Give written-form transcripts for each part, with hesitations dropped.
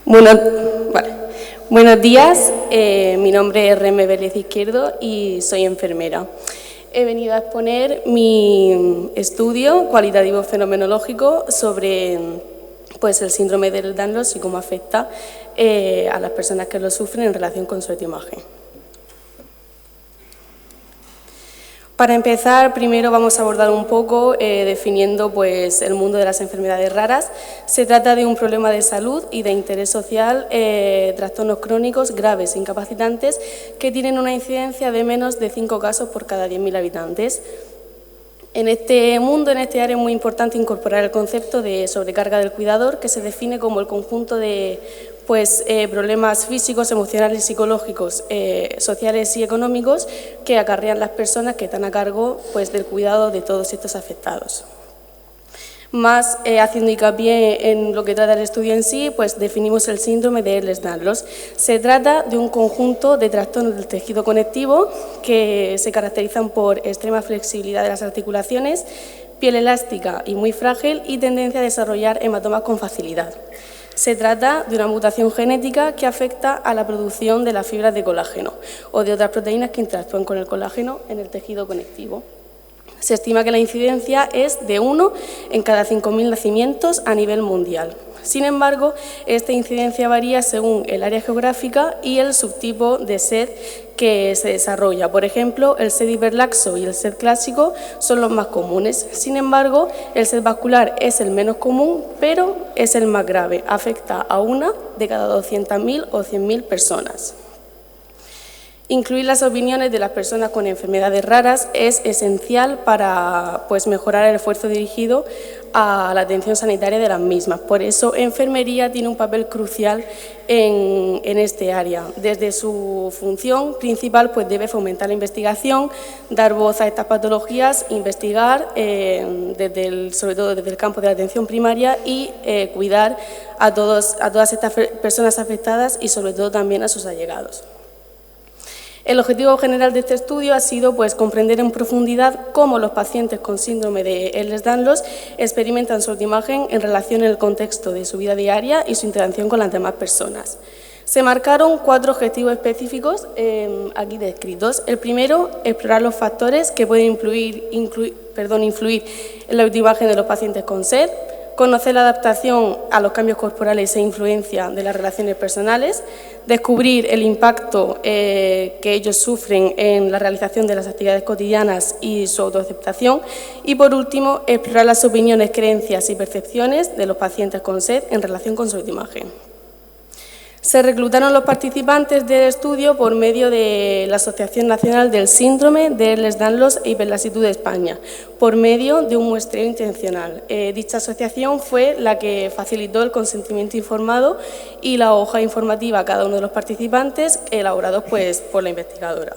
Bueno, vale. Buenos días, mi nombre es Reme Vélez Izquierdo y soy enfermera. He venido a exponer mi estudio cualitativo fenomenológico sobre el síndrome de Ehlers-Danlos y cómo afecta a las personas que lo sufren en relación con su autoimagen. Para empezar, primero vamos a abordar un poco definiendo el mundo de las enfermedades raras. Se trata de un problema de salud y de interés social, trastornos crónicos graves e incapacitantes que tienen una incidencia de menos de 5 casos por cada 10.000 habitantes. En este mundo, en este área, es muy importante incorporar el concepto de sobrecarga del cuidador, que se define como el conjunto de problemas físicos, emocionales, psicológicos, sociales y económicos que acarrean las personas que están a cargo del cuidado de todos estos afectados. Más haciendo hincapié en lo que trata el estudio en sí, definimos el síndrome de Ehlers-Danlos. Se trata de un conjunto de trastornos del tejido conectivo que se caracterizan por extrema flexibilidad de las articulaciones, piel elástica y muy frágil y tendencia a desarrollar hematomas con facilidad. Se trata de una mutación genética que afecta a la producción de las fibras de colágeno o de otras proteínas que interactúan con el colágeno en el tejido conectivo. Se estima que la incidencia es de 1 en cada 5.000 nacimientos a nivel mundial. Sin embargo, esta incidencia varía según el área geográfica y el subtipo de SED que se desarrolla. Por ejemplo, el SED hiperlaxo y el SED clásico son los más comunes. Sin embargo, el SED vascular es el menos común, pero es el más grave. Afecta a 1 de cada 200.000 o 100.000 personas. Incluir las opiniones de las personas con enfermedades raras es esencial para mejorar el esfuerzo dirigido a la atención sanitaria de las mismas. Por eso, enfermería tiene un papel crucial en este área. Desde su función principal debe fomentar la investigación, dar voz a estas patologías, investigar, sobre todo desde el campo de la atención primaria y cuidar a todas estas personas afectadas y sobre todo también a sus allegados. El objetivo general de este estudio ha sido comprender en profundidad cómo los pacientes con síndrome de Ehlers-Danlos experimentan su autoimagen en relación en el contexto de su vida diaria y su interacción con las demás personas. Se marcaron 4 objetivos específicos aquí descritos. El primero, explorar los factores que pueden influir en la autoimagen de los pacientes con SED, conocer la adaptación a los cambios corporales e influencia de las relaciones personales, descubrir el impacto que ellos sufren en la realización de las actividades cotidianas y su autoaceptación y, por último, explorar las opiniones, creencias y percepciones de los pacientes con SED en relación con su autoimagen. Se reclutaron los participantes del estudio por medio de la Asociación Nacional del Síndrome de Ehlers-Danlos e Hiperlaxitud de España, por medio de un muestreo intencional. Dicha asociación fue la que facilitó el consentimiento informado y la hoja informativa a cada uno de los participantes, elaborados por la investigadora.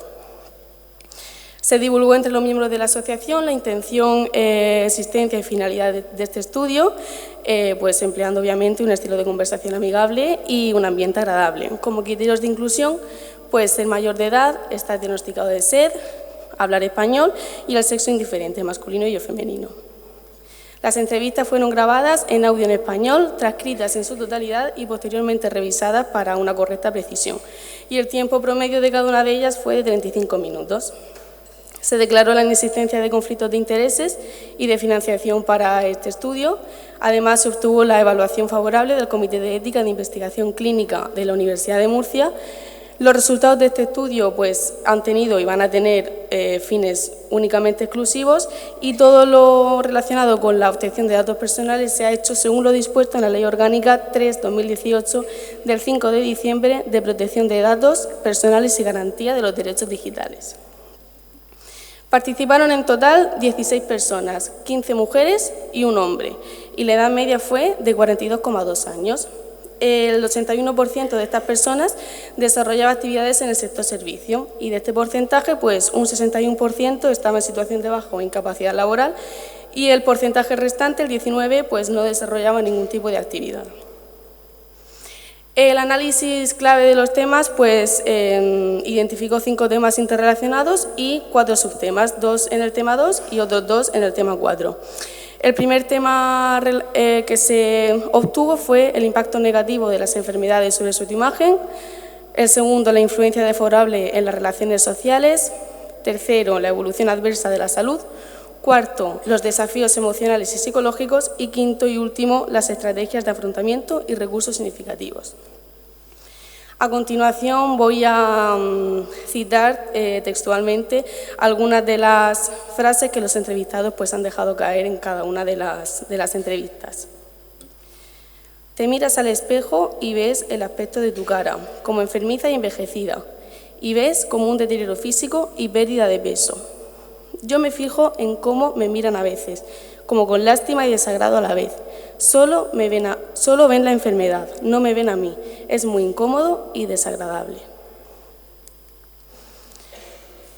Se divulgó entre los miembros de la asociación la intención, existencia y finalidad de este estudio, empleando obviamente un estilo de conversación amigable y un ambiente agradable. Como criterios de inclusión, ser mayor de edad, estar diagnosticado de SED, hablar español y el sexo indiferente, masculino y femenino. Las entrevistas fueron grabadas en audio en español, transcritas en su totalidad y posteriormente revisadas para una correcta precisión. Y el tiempo promedio de cada una de ellas fue de 35 minutos. Se declaró la inexistencia de conflictos de intereses y de financiación para este estudio. Además, se obtuvo la evaluación favorable del Comité de Ética de Investigación Clínica de la Universidad de Murcia. Los resultados de este estudio han tenido y van a tener fines únicamente exclusivos y todo lo relacionado con la obtención de datos personales se ha hecho según lo dispuesto en la Ley Orgánica 3/2018 del 5 de diciembre de protección de datos personales y garantía de los derechos digitales. Participaron en total 16 personas, 15 mujeres y un hombre, y la edad media fue de 42,2 años. El 81% de estas personas desarrollaba actividades en el sector servicio y de este porcentaje, un 61% estaba en situación de baja o incapacidad laboral y el porcentaje restante, el 19%, no desarrollaba ningún tipo de actividad. El análisis clave de los temas identificó 5 temas interrelacionados y 4 subtemas, 2 en el tema 2 y otros 2 en el tema 4. El primer tema que se obtuvo fue el impacto negativo de las enfermedades sobre su autoimagen. El segundo, la influencia desfavorable en las relaciones sociales. Tercero, la evolución adversa de la salud. Cuarto, los desafíos emocionales y psicológicos. Y quinto y último, las estrategias de afrontamiento y recursos significativos. A continuación voy a citar textualmente algunas de las frases que los entrevistados pues, han dejado caer en cada una de las entrevistas. Te miras al espejo y ves el aspecto de tu cara, como enfermiza y envejecida, y ves como un deterioro físico y pérdida de peso. Yo me fijo en cómo me miran a veces, como con lástima y desagrado a la vez. Solo ven la enfermedad, no me ven a mí. Es muy incómodo y desagradable.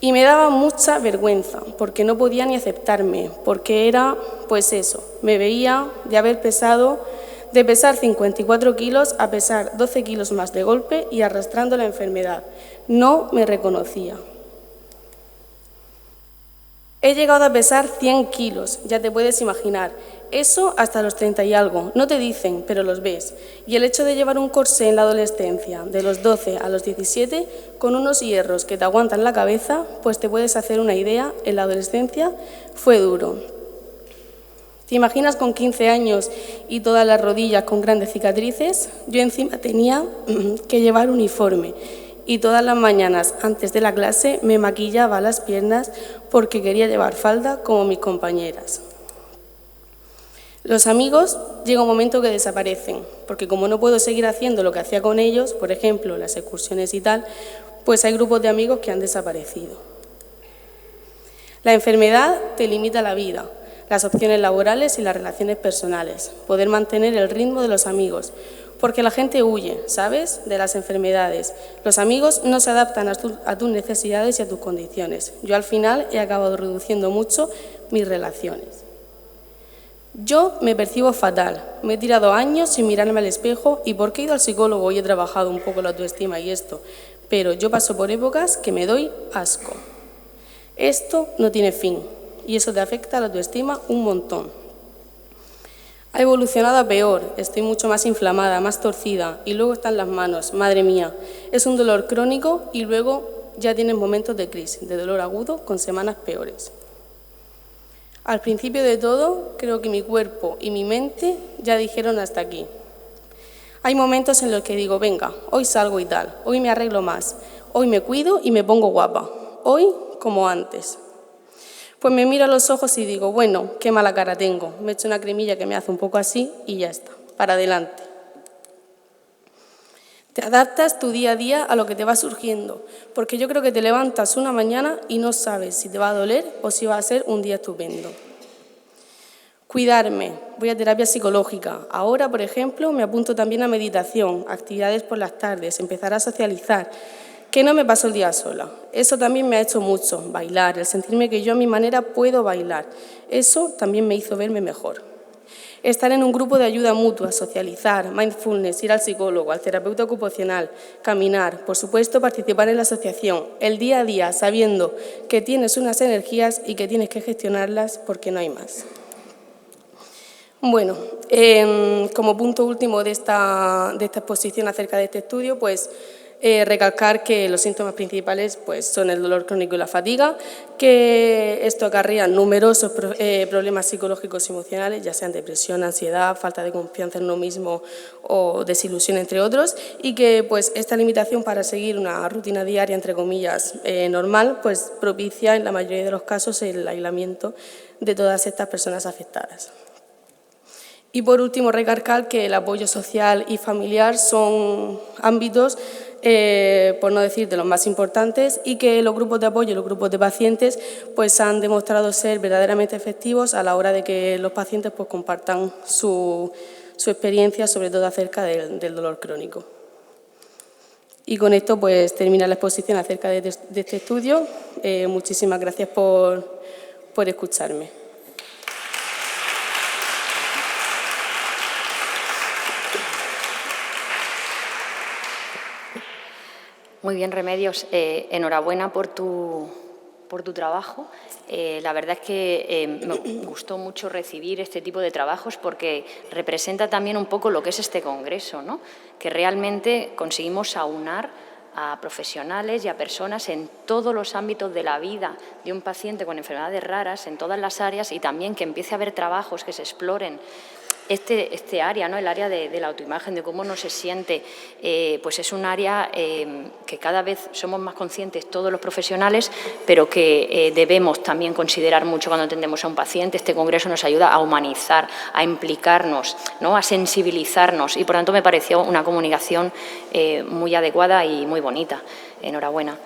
Y me daba mucha vergüenza, porque no podía ni aceptarme, porque era, pues eso, me veía de pesar 54 kilos a pesar 12 kilos más de golpe y arrastrando la enfermedad. No me reconocía. He llegado a pesar 100 kilos, ya te puedes imaginar. Eso hasta los 30 y algo. No te dicen, pero los ves. Y el hecho de llevar un corsé en la adolescencia, de los 12 a los 17, con unos hierros que te aguantan la cabeza, pues te puedes hacer una idea, en la adolescencia fue duro. ¿Te imaginas con 15 años y todas las rodillas con grandes cicatrices? Yo encima tenía que llevar uniforme. Y todas las mañanas antes de la clase me maquillaba las piernas porque quería llevar falda como mis compañeras. Los amigos llega un momento que desaparecen, porque como no puedo seguir haciendo lo que hacía con ellos, por ejemplo, las excursiones y tal, pues hay grupos de amigos que han desaparecido. La enfermedad te limita la vida, las opciones laborales y las relaciones personales, poder mantener el ritmo de los amigos, porque la gente huye, ¿sabes?, de las enfermedades. Los amigos no se adaptan a tus necesidades y a tus condiciones. Yo al final he acabado reduciendo mucho mis relaciones. Yo me percibo fatal, me he tirado años sin mirarme al espejo y porque he ido al psicólogo y he trabajado un poco la autoestima y esto, pero yo paso por épocas que me doy asco. Esto no tiene fin y eso te afecta a la autoestima un montón. Ha evolucionado a peor, estoy mucho más inflamada, más torcida y luego están las manos, madre mía. Es un dolor crónico y luego ya tienes momentos de crisis, de dolor agudo con semanas peores. Al principio de todo, creo que mi cuerpo y mi mente ya dijeron hasta aquí. Hay momentos en los que digo, venga, hoy salgo y tal, hoy me arreglo más, hoy me cuido y me pongo guapa, hoy como antes. Pues me miro a los ojos y digo, bueno, qué mala cara tengo. Me echo una cremilla que me hace un poco así y ya está, para adelante. Te adaptas tu día a día a lo que te va surgiendo, porque yo creo que te levantas una mañana y no sabes si te va a doler o si va a ser un día estupendo. Cuidarme, voy a terapia psicológica. Ahora, por ejemplo, me apunto también a meditación, actividades por las tardes, empezar a socializar. Que no me paso el día sola. Eso también me ha hecho mucho, bailar, el sentirme que yo a mi manera puedo bailar. Eso también me hizo verme mejor. Estar en un grupo de ayuda mutua, socializar, mindfulness, ir al psicólogo, al terapeuta ocupacional, caminar, por supuesto participar en la asociación, el día a día sabiendo que tienes unas energías y que tienes que gestionarlas porque no hay más. Bueno, como punto último de esta exposición acerca de este estudio, pues recalcar que los síntomas principales pues, son el dolor crónico y la fatiga, que esto acarrea numerosos problemas psicológicos y emocionales, ya sean depresión, ansiedad, falta de confianza en uno mismo o desilusión, entre otros, y que pues, esta limitación para seguir una rutina diaria, entre comillas, normal, pues propicia en la mayoría de los casos el aislamiento de todas estas personas afectadas. Y por último, recalcar que el apoyo social y familiar son ámbitos, por no decir de los más importantes, y que los grupos de apoyo y los grupos de pacientes pues, han demostrado ser verdaderamente efectivos a la hora de que los pacientes pues, compartan su experiencia, sobre todo acerca del dolor crónico. Y con esto pues, termina la exposición acerca de este estudio. Muchísimas gracias por escucharme. Muy bien, Remedios. Enhorabuena por tu trabajo. La verdad es que me gustó mucho recibir este tipo de trabajos porque representa también un poco lo que es este congreso, ¿no? Que realmente conseguimos aunar a profesionales y a personas en todos los ámbitos de la vida de un paciente con enfermedades raras, en todas las áreas, y también que empiece a haber trabajos que se exploren este área, ¿no? El área de la autoimagen, de cómo uno se siente, pues es un área que cada vez somos más conscientes todos los profesionales, pero que debemos también considerar mucho cuando atendemos a un paciente. Este congreso nos ayuda a humanizar, a implicarnos, ¿no? A sensibilizarnos, y por tanto me pareció una comunicación muy adecuada y muy bonita. Enhorabuena.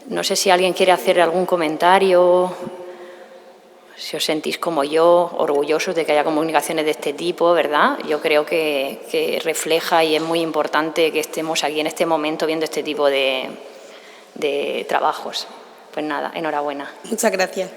No sé si alguien quiere hacer algún comentario. Si os sentís como yo, orgullosos de que haya comunicaciones de este tipo, ¿verdad? Yo creo que refleja y es muy importante que estemos aquí en este momento viendo este tipo de trabajos. Pues nada, enhorabuena. Muchas gracias.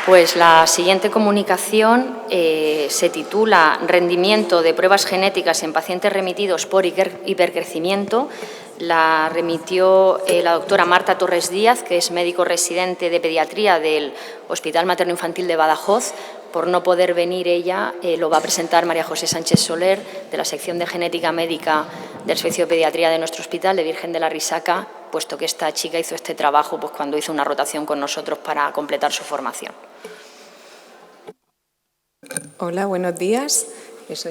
Pues la siguiente comunicación se titula Rendimiento de pruebas genéticas en pacientes remitidos por hipercrecimiento. La remitió la doctora Marta Torres Díaz, que es médico residente de pediatría del Hospital Materno Infantil de Badajoz. Por no poder venir ella, lo va a presentar María José Sánchez Soler, de la sección de genética médica del Servicio de Pediatría de nuestro hospital, de Virgen de la Risaca, puesto que esta chica hizo este trabajo pues, cuando hizo una rotación con nosotros para completar su formación. Hola, buenos días.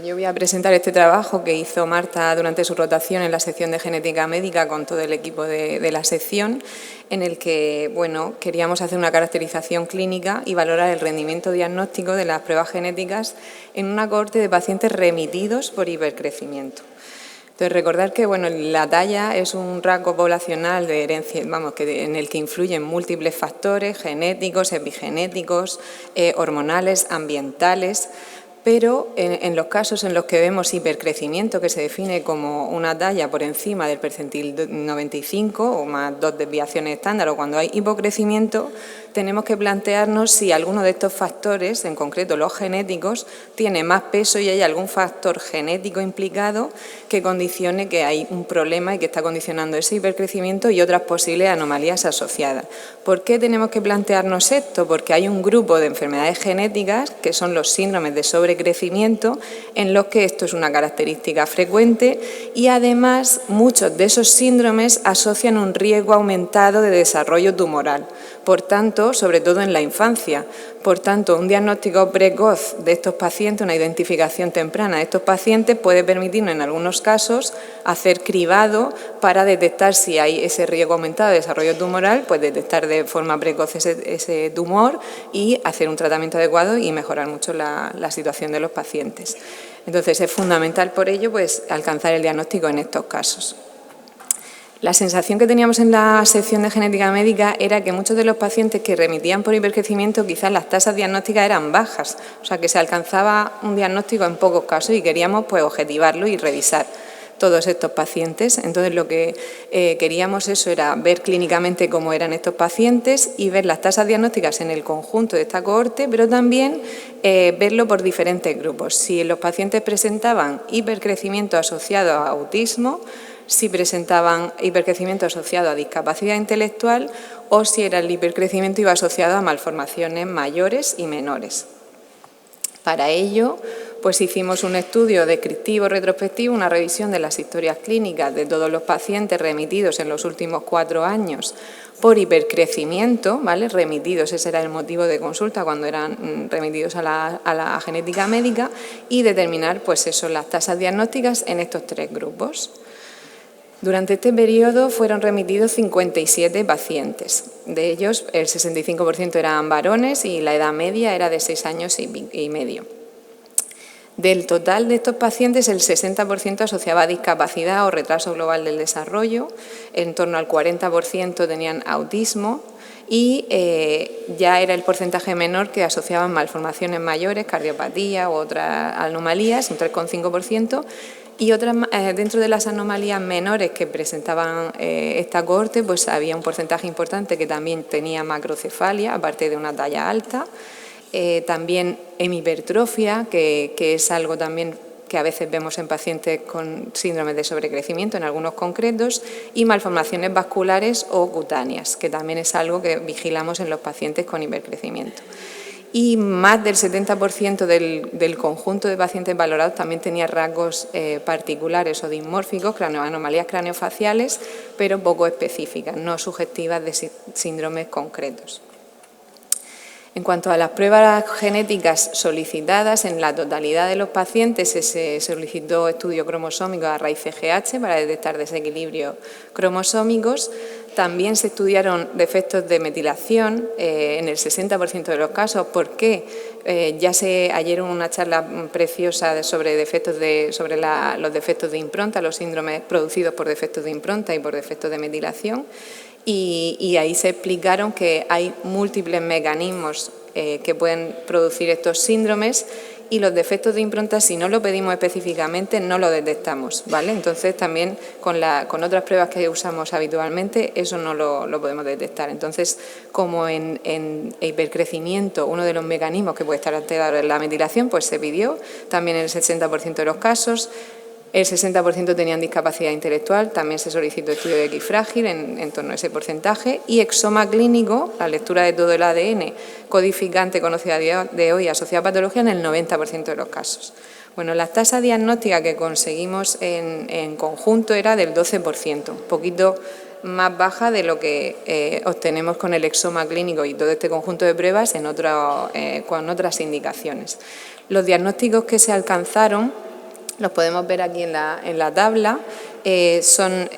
Yo voy a presentar este trabajo que hizo Marta durante su rotación en la sección de genética médica con todo el equipo de la sección, en el que queríamos hacer una caracterización clínica y valorar el rendimiento diagnóstico de las pruebas genéticas en una cohorte de pacientes remitidos por hipercrecimiento. Entonces, recordar que la talla es un rasgo poblacional de herencia, en el que influyen múltiples factores genéticos, epigenéticos, hormonales, ambientales. Pero en los casos en los que vemos hipercrecimiento, que se define como una talla por encima del percentil 95 o más 2 desviaciones estándar, o cuando hay hipocrecimiento, tenemos que plantearnos si alguno de estos factores, en concreto los genéticos, tiene más peso y hay algún factor genético implicado que condicione que hay un problema y que está condicionando ese hipercrecimiento y otras posibles anomalías asociadas. ¿Por qué tenemos que plantearnos esto? Porque hay un grupo de enfermedades genéticas que son los síndromes de sobrecrecimiento, en los que esto es una característica frecuente y además muchos de esos síndromes asocian un riesgo aumentado de desarrollo tumoral. Por tanto, sobre todo en la infancia. Por tanto, un diagnóstico precoz de estos pacientes, una identificación temprana de estos pacientes puede permitirnos en algunos casos hacer cribado para detectar si hay ese riesgo aumentado de desarrollo tumoral, pues detectar de forma precoz ese tumor y hacer un tratamiento adecuado y mejorar mucho la situación de los pacientes. Entonces, es fundamental por ello pues, alcanzar el diagnóstico en estos casos. La sensación que teníamos en la sección de genética médica era que muchos de los pacientes que remitían por hipercrecimiento quizás las tasas diagnósticas eran bajas, o sea que se alcanzaba un diagnóstico en pocos casos y queríamos pues objetivarlo y revisar todos estos pacientes. Entonces lo que queríamos era ver clínicamente cómo eran estos pacientes y ver las tasas diagnósticas en el conjunto de esta cohorte, pero también verlo por diferentes grupos. Si los pacientes presentaban hipercrecimiento asociado a autismo, si presentaban hipercrecimiento asociado a discapacidad intelectual o si era el hipercrecimiento iba asociado a malformaciones mayores y menores. Para ello, pues hicimos un estudio descriptivo retrospectivo, una revisión de las historias clínicas de todos los pacientes remitidos en los últimos 4 años por hipercrecimiento, ¿vale? Remitidos, ese era el motivo de consulta cuando eran remitidos a la genética médica, y determinar pues las tasas diagnósticas en estos 3 grupos. Durante este periodo fueron remitidos 57 pacientes. De ellos, el 65% eran varones y la edad media era de 6 años y medio. Del total de estos pacientes, el 60% asociaba discapacidad o retraso global del desarrollo, en torno al 40% tenían autismo y ya era el porcentaje menor que asociaban malformaciones mayores, cardiopatía u otras anomalías, un 3,5%. Y otras, dentro de las anomalías menores que presentaban esta cohorte, pues había un porcentaje importante que también tenía macrocefalia, aparte de una talla alta, también hemipertrofia, que es algo también que a veces vemos en pacientes con síndromes de sobrecrecimiento, en algunos concretos, y malformaciones vasculares o cutáneas, que también es algo que vigilamos en los pacientes con hipercrecimiento. Y más del 70% del conjunto de pacientes valorados también tenía rasgos particulares o dimórficos, anomalías craneofaciales, pero poco específicas, no sugestivas de síndromes concretos. En cuanto a las pruebas genéticas solicitadas, en la totalidad de los pacientes se solicitó estudio cromosómico a raíz CGH para detectar desequilibrios cromosómicos. También se estudiaron defectos de metilación en el 60% de los casos. ¿Por qué? Ayer hubo una charla preciosa sobre los defectos de impronta, los síndromes producidos por defectos de impronta y por defectos de metilación. Y ahí se explicaron que hay múltiples mecanismos que pueden producir estos síndromes y los defectos de impronta, si no lo pedimos específicamente, no lo detectamos, ¿vale? Entonces, también con otras pruebas que usamos habitualmente, eso no lo podemos detectar. Entonces, como en hipercrecimiento, uno de los mecanismos que puede estar alterado es la metilación, pues se pidió, también en el 60% de los casos. El 60% tenían discapacidad intelectual, también se solicitó estudio de X frágil en torno a ese porcentaje, y exoma clínico, la lectura de todo el ADN codificante conocida de hoy asociada a patología en el 90% de los casos. Bueno, la tasa diagnóstica que conseguimos en conjunto era del 12%, un poquito más baja de lo que obtenemos con el exoma clínico y todo este conjunto de pruebas con otras indicaciones. Los diagnósticos que se alcanzaron los podemos ver aquí en la tabla, son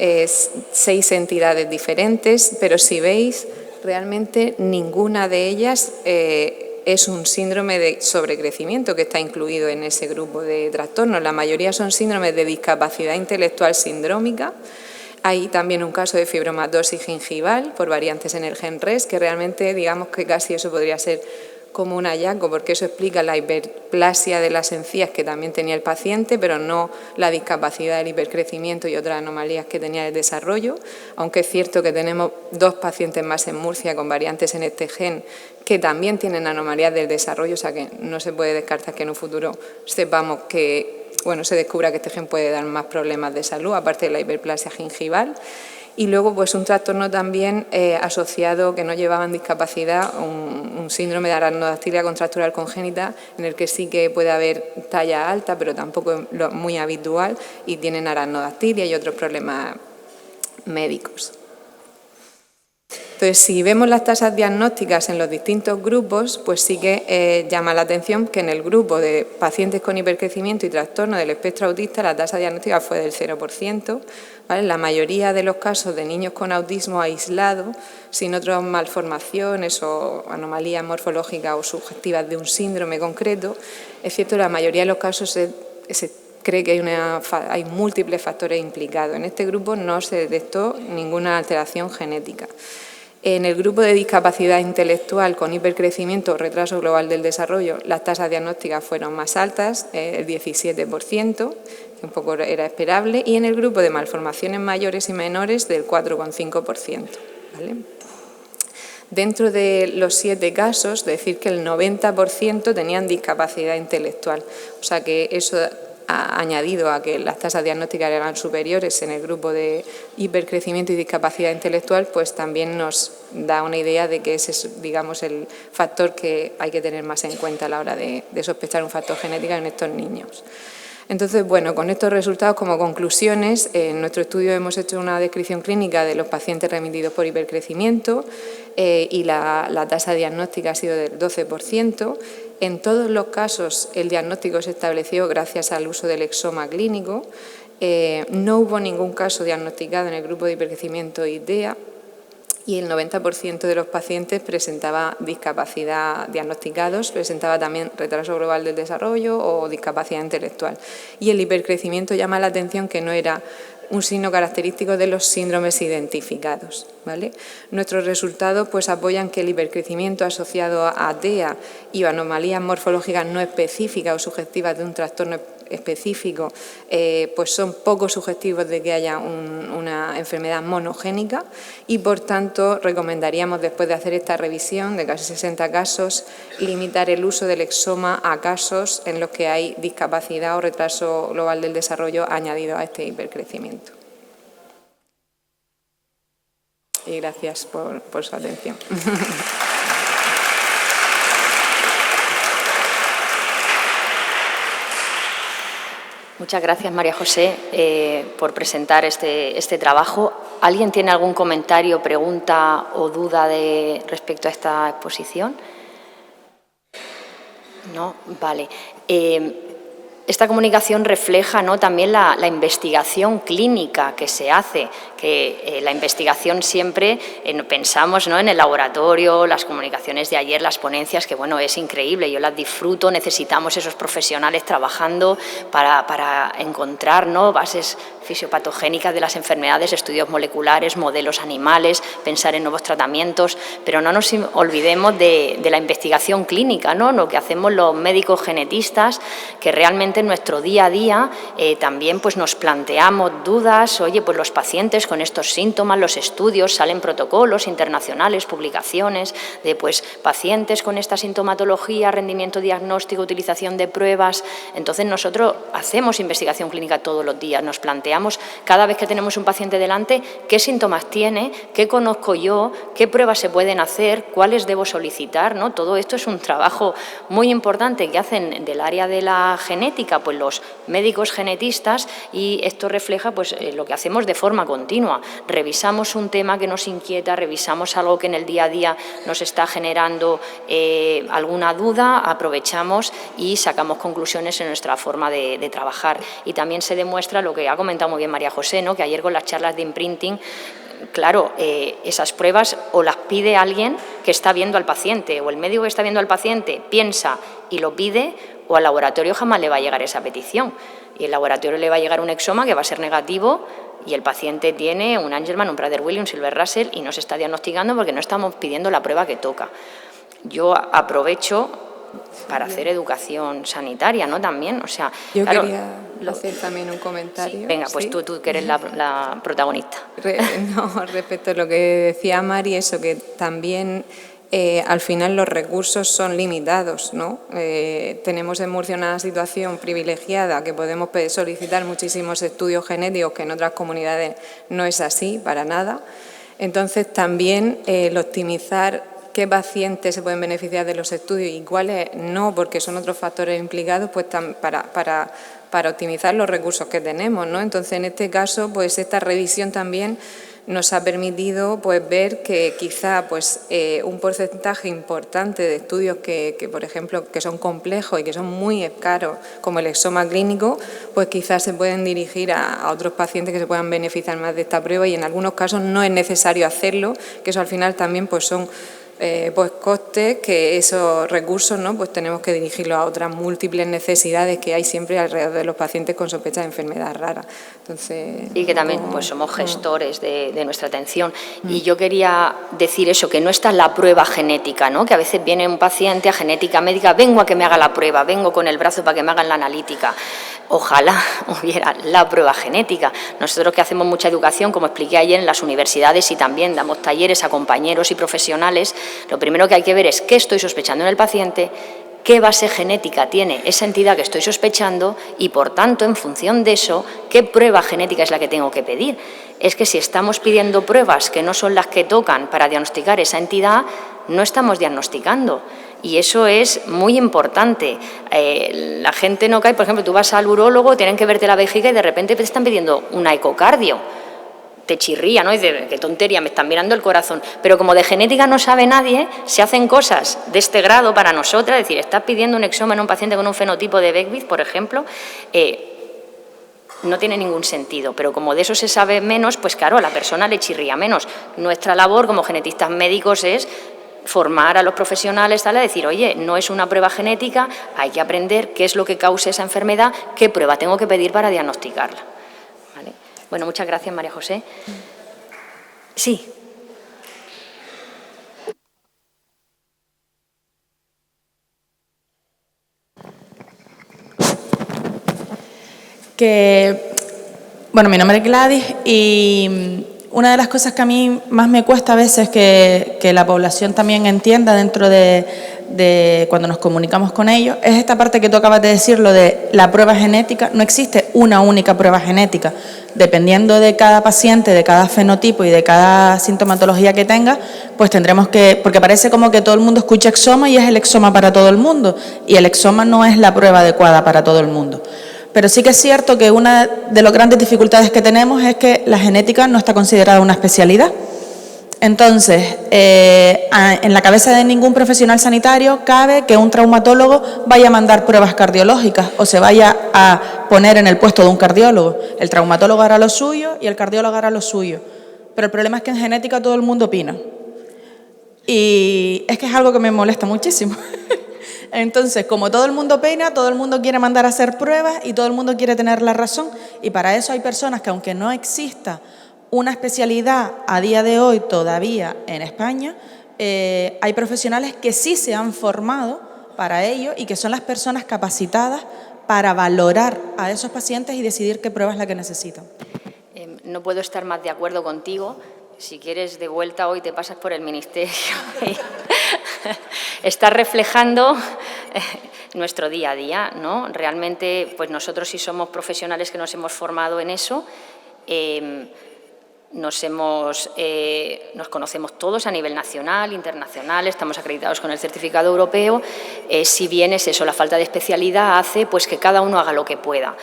6 entidades diferentes, pero si veis, realmente ninguna de ellas es un síndrome de sobrecrecimiento que está incluido en ese grupo de trastornos. La mayoría son síndromes de discapacidad intelectual sindrómica. Hay también un caso de fibromatosis gingival por variantes en el gen RES, que realmente digamos que casi eso podría ser como un hallazgo, porque eso explica la hiperplasia de las encías que también tenía el paciente, pero no la discapacidad del hipercrecimiento y otras anomalías que tenía el desarrollo, aunque es cierto que tenemos 2 pacientes más en Murcia con variantes en este gen que también tienen anomalías del desarrollo, o sea que no se puede descartar que en un futuro sepamos que, se descubra que este gen puede dar más problemas de salud, aparte de la hiperplasia gingival. Y luego, pues un trastorno también asociado que no llevaban discapacidad, un síndrome de aracnodactilia contractural congénita, en el que sí que puede haber talla alta, pero tampoco es muy habitual, y tienen aracnodactilia y otros problemas médicos. Entonces, si vemos las tasas diagnósticas en los distintos grupos, pues sí que llama la atención que en el grupo de pacientes con hipercrecimiento y trastorno del espectro autista la tasa diagnóstica fue del 0%, ¿vale? En la mayoría de los casos de niños con autismo aislado, sin otras malformaciones o anomalías morfológicas o subjetivas de un síndrome concreto, es cierto que la mayoría de los casos se cree que hay múltiples factores implicados. En este grupo no se detectó ninguna alteración genética. En el grupo de discapacidad intelectual con hipercrecimiento o retraso global del desarrollo, las tasas diagnósticas fueron más altas, el 17%, que un poco era esperable, y en el grupo de malformaciones mayores y menores del 4,5%. ¿Vale? Dentro de los 7 casos, decir que el 90% tenían discapacidad intelectual, o sea que eso ha añadido a que las tasas diagnósticas eran superiores en el grupo de hipercrecimiento y discapacidad intelectual, pues también nos da una idea de que ese es, digamos, el factor que hay que tener más en cuenta a la hora de sospechar un factor genético en estos niños. Entonces, bueno, con estos resultados como conclusiones, en nuestro estudio hemos hecho una descripción clínica de los pacientes remitidos por hipercrecimiento y la tasa diagnóstica ha sido del 12%. En todos los casos el diagnóstico se estableció gracias al uso del exoma clínico. No hubo ningún caso diagnosticado en el grupo de hipercrecimiento IDEA y el 90% de los pacientes presentaba discapacidad diagnosticados, presentaba también retraso global del desarrollo o discapacidad intelectual. Y el hipercrecimiento llama la atención que no era un signo característico de los síndromes identificados, ¿vale? Nuestros resultados pues apoyan que el hipercrecimiento asociado a TEA y anomalías morfológicas no específicas o subjetivas de un trastorno específicos, pues son poco sugestivos de que haya una enfermedad monogénica y, por tanto, recomendaríamos, después de hacer esta revisión de casi 60 casos, limitar el uso del exoma a casos en los que hay discapacidad o retraso global del desarrollo añadido a este hipercrecimiento. Y gracias por su atención. Muchas gracias, María José, por presentar este trabajo. ¿Alguien tiene algún comentario, pregunta o duda respecto a esta exposición? No, vale. Esta comunicación refleja, ¿no?, también la investigación clínica que se hace, que la investigación siempre pensamos, ¿no?, en el laboratorio, las comunicaciones de ayer, las ponencias, que bueno, es increíble, yo las disfruto, necesitamos esos profesionales trabajando para encontrar, ¿no?, bases fisiopatogénicas de las enfermedades, estudios moleculares, modelos animales, pensar en nuevos tratamientos, pero no nos olvidemos de la investigación clínica, ¿no?, lo que hacemos los médicos genetistas, que realmente en nuestro día a día también pues nos planteamos dudas. Oye, pues los pacientes con estos síntomas, los estudios, salen protocolos internacionales, publicaciones de pues pacientes con esta sintomatología, rendimiento diagnóstico, utilización de pruebas. Entonces nosotros hacemos investigación clínica todos los días, nos planteamos cada vez que tenemos un paciente delante qué síntomas tiene, qué conozco yo, qué pruebas se pueden hacer, cuáles debo solicitar, ¿no? Todo esto es un trabajo muy importante que hacen del área de la genética, pues los médicos genetistas, y esto refleja pues lo que hacemos de forma continua. Revisamos un tema que nos inquieta, revisamos algo que en el día a día nos está generando alguna duda, aprovechamos y sacamos conclusiones en nuestra forma de trabajar. Y también se demuestra lo que ha comentado muy bien María José, ¿no?, que ayer con las charlas de imprinting, claro, esas pruebas o las pide alguien que está viendo al paciente, o el médico que está viendo al paciente piensa y lo pide, o al laboratorio jamás le va a llegar esa petición. Y el laboratorio le va a llegar un exoma que va a ser negativo y el paciente tiene un Angelman, un Prader-Willi, un Silver-Russell y no se está diagnosticando porque no estamos pidiendo la prueba que toca. Yo aprovecho para hacer educación sanitaria, ¿no?, también, o sea... Yo claro, quería hacer también un comentario. Sí, venga, pues ¿sí? tú que eres la protagonista. Respecto a lo que decía Mari, eso que también... al final los recursos son limitados, ¿no? Tenemos en Murcia una situación privilegiada que podemos solicitar muchísimos estudios genéticos, que en otras comunidades no es así para nada. Entonces también el optimizar qué pacientes se pueden beneficiar de los estudios y cuáles no, porque son otros factores implicados, pues para optimizar los recursos que tenemos, ¿no? Entonces en este caso, pues esta revisión también nos ha permitido pues ver que quizá pues un porcentaje importante de estudios que por ejemplo que son complejos y que son muy caros, como el exoma clínico, pues quizás se pueden dirigir a otros pacientes que se puedan beneficiar más de esta prueba, y en algunos casos no es necesario hacerlo, que eso al final también pues son pues costes, que esos recursos, ¿no?, pues tenemos que dirigirlos a otras múltiples necesidades que hay siempre alrededor de los pacientes con sospecha de enfermedad rara. Entonces, y que también pues somos gestores de nuestra atención. Y yo quería decir eso, que no está la prueba genética, ¿no?, que a veces viene un paciente a genética médica, vengo a que me haga la prueba, vengo con el brazo para que me hagan la analítica. Ojalá hubiera la prueba genética. Nosotros que hacemos mucha educación, como expliqué ayer en las universidades, y también damos talleres a compañeros y profesionales, lo primero que hay que ver es qué estoy sospechando en el paciente, qué base genética tiene esa entidad que estoy sospechando y, por tanto, en función de eso, qué prueba genética es la que tengo que pedir. Es que si estamos pidiendo pruebas que no son las que tocan para diagnosticar esa entidad, no estamos diagnosticando. Y eso es muy importante. La gente no cae, por ejemplo, tú vas al urólogo, tienen que verte la vejiga y de repente te están pidiendo una ecocardio. Te chirría, ¿no? Y dices, qué tontería, me están mirando el corazón. Pero como de genética no sabe nadie, se hacen cosas de este grado para nosotras. Es decir, estás pidiendo un exoma en un paciente con un fenotipo de Beckwith, por ejemplo, no tiene ningún sentido. Pero como de eso se sabe menos, pues claro, a la persona le chirría menos. Nuestra labor como genetistas médicos es formar a los profesionales, tal, a decir, oye, no es una prueba genética, hay que aprender qué es lo que causa esa enfermedad, qué prueba tengo que pedir para diagnosticarla. ¿Vale? Bueno, muchas gracias, María José. Sí. Bueno, mi nombre es Gladys y una de las cosas que a mí más me cuesta a veces que la población también entienda dentro de cuando nos comunicamos con ellos es esta parte que tú acabas de decir, lo de la prueba genética. No existe una única prueba genética. Dependiendo de cada paciente, de cada fenotipo y de cada sintomatología que tenga, pues tendremos que, porque parece como que todo el mundo escucha exoma y es el exoma para todo el mundo, y el exoma no es la prueba adecuada para todo el mundo. Pero sí que es cierto que una de las grandes dificultades que tenemos es que la genética no está considerada una especialidad. Entonces, en la cabeza de ningún profesional sanitario cabe que un traumatólogo vaya a mandar pruebas cardiológicas o se vaya a poner en el puesto de un cardiólogo. El traumatólogo hará lo suyo y el cardiólogo hará lo suyo. Pero el problema es que en genética todo el mundo opina. Y es que es algo que me molesta muchísimo. Entonces, como todo el mundo opina, todo el mundo quiere mandar a hacer pruebas y todo el mundo quiere tener la razón. Y para eso hay personas que, aunque no exista una especialidad a día de hoy todavía en España, hay profesionales que sí se han formado para ello y que son las personas capacitadas para valorar a esos pacientes y decidir qué prueba es la que necesitan. No puedo estar más de acuerdo contigo. Si quieres, de vuelta hoy te pasas por el ministerio. Estás reflejando nuestro día a día, ¿no? Realmente, pues nosotros sí somos profesionales que nos hemos formado en eso. Nos conocemos todos a nivel nacional, internacional, estamos acreditados con el certificado europeo. Si bien es eso, la falta de especialidad hace pues que cada uno haga lo que pueda.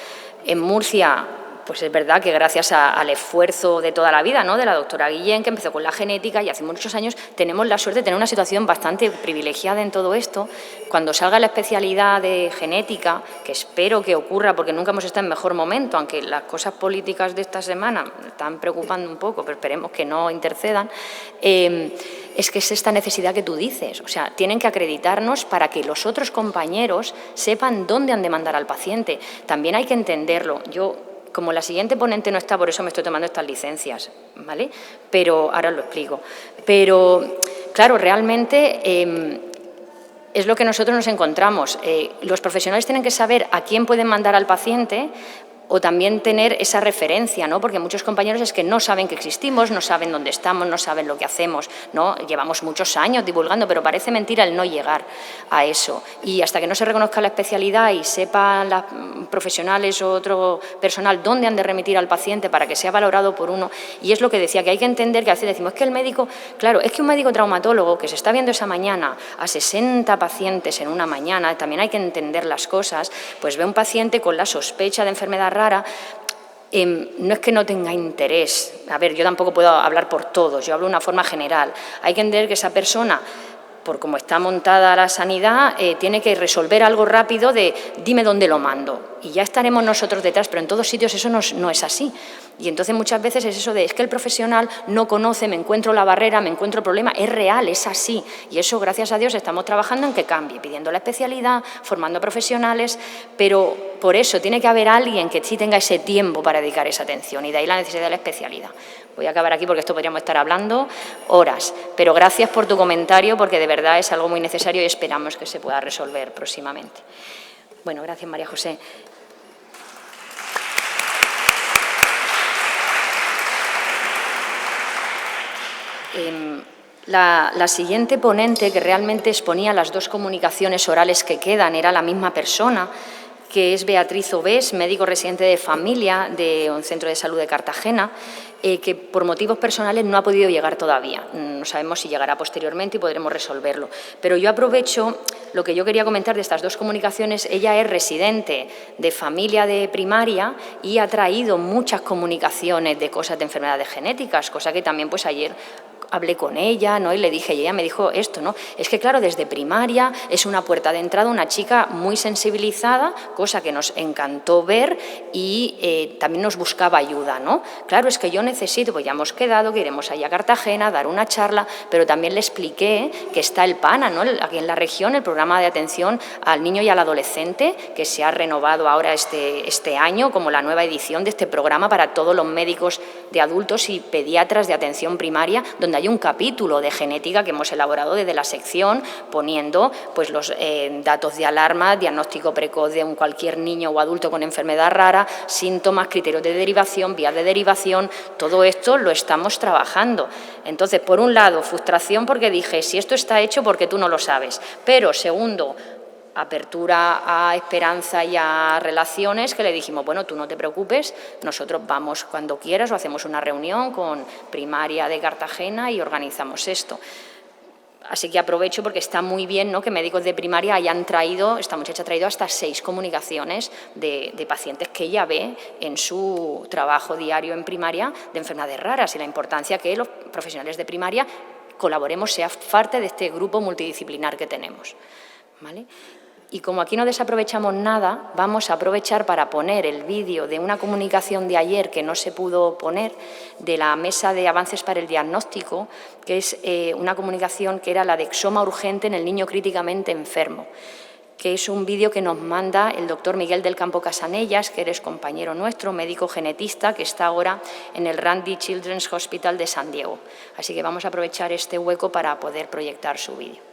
En Murcia, pues es verdad que gracias al esfuerzo de toda la vida, ¿no?, de la doctora Guillén, que empezó con la genética y hace muchos años, tenemos la suerte de tener una situación bastante privilegiada en todo esto. Cuando salga la especialidad de genética, que espero que ocurra porque nunca hemos estado en mejor momento, aunque las cosas políticas de esta semana me están preocupando un poco, pero esperemos que no intercedan, es que es esta necesidad que tú dices. O sea, tienen que acreditarnos para que los otros compañeros sepan dónde han de mandar al paciente. También hay que entenderlo. Como la siguiente ponente no está, por eso me estoy tomando estas licencias, ¿vale? Pero ahora os lo explico. Pero, claro, realmente es lo que nosotros nos encontramos. Los profesionales tienen que saber a quién pueden mandar al paciente o también tener esa referencia, ¿no? Porque muchos compañeros es que no saben que existimos, no saben dónde estamos, no saben lo que hacemos, ¿no? Llevamos muchos años divulgando, pero parece mentira el no llegar a eso. Y hasta que no se reconozca la especialidad y sepan las profesionales o otro personal dónde han de remitir al paciente para que sea valorado por uno. Y es lo que decía, que hay que entender que a veces decimos, es que el médico, claro, es que un médico traumatólogo que se está viendo esa mañana a 60 pacientes en una mañana, también hay que entender las cosas, pues ve un paciente con la sospecha de enfermedad rara. No es que no tenga interés. A ver, yo tampoco puedo hablar por todos, yo hablo de una forma general. Hay que entender que esa persona, por cómo está montada la sanidad, tiene que resolver algo rápido de dime dónde lo mando. Y ya estaremos nosotros detrás, pero en todos sitios eso no es así. Y entonces muchas veces es eso de, es que el profesional no conoce, me encuentro la barrera, me encuentro el problema. Es real, es así. Y eso, gracias a Dios, estamos trabajando en que cambie, pidiendo la especialidad, formando profesionales, pero por eso tiene que haber alguien que sí tenga ese tiempo para dedicar esa atención, y de ahí la necesidad de la especialidad. Voy a acabar aquí porque esto podríamos estar hablando horas, pero gracias por tu comentario porque de verdad es algo muy necesario y esperamos que se pueda resolver próximamente. Bueno, gracias, María José. La siguiente ponente, que realmente exponía las dos comunicaciones orales que quedan, era la misma persona, que es Beatriz Obés, médico residente de familia de un centro de salud de Cartagena, que por motivos personales no ha podido llegar todavía. No sabemos si llegará posteriormente y podremos resolverlo. Pero yo aprovecho lo que yo quería comentar de estas dos comunicaciones. Ella es residente de familia de primaria y ha traído muchas comunicaciones de cosas de enfermedades genéticas, cosa que también pues ayer hablé con ella, ¿no? Y le dije, y ella me dijo esto, ¿no? Es que, claro, desde primaria es una puerta de entrada, una chica muy sensibilizada, cosa que nos encantó ver, y también nos buscaba ayuda, ¿no? Claro, es que yo necesito, pues ya hemos quedado, que iremos allá a Cartagena a dar una charla, pero también le expliqué que está el PANA, ¿no? Aquí en la región, el programa de atención al niño y al adolescente, que se ha renovado ahora este año como la nueva edición de este programa para todos los médicos de adultos y pediatras de atención primaria, donde hay un capítulo de genética que hemos elaborado desde la sección poniendo pues, los datos de alarma, diagnóstico precoz de cualquier niño o adulto con enfermedad rara, síntomas, criterios de derivación, vías de derivación, todo esto lo estamos trabajando. Entonces, por un lado, frustración porque dije, si esto está hecho, ¿por qué tú no lo sabes? Pero, segundo, apertura a esperanza y a relaciones que le dijimos, bueno, tú no te preocupes, nosotros vamos cuando quieras o hacemos una reunión con primaria de Cartagena y organizamos esto. Así que aprovecho porque está muy bien, ¿no?, que médicos de primaria hayan traído, esta muchacha ha traído hasta 6 comunicaciones de pacientes que ella ve en su trabajo diario en primaria de enfermedades raras y la importancia que los profesionales de primaria colaboremos, sea parte de este grupo multidisciplinar que tenemos, ¿vale? Y como aquí no desaprovechamos nada, vamos a aprovechar para poner el vídeo de una comunicación de ayer que no se pudo poner, de la Mesa de Avances para el Diagnóstico, que es una comunicación que era la de exoma urgente en el niño críticamente enfermo, que es un vídeo que nos manda el doctor Miguel del Campo Casanellas, que eres compañero nuestro, médico genetista, que está ahora en el Randi Children's Hospital de San Diego. Así que vamos a aprovechar este hueco para poder proyectar su vídeo.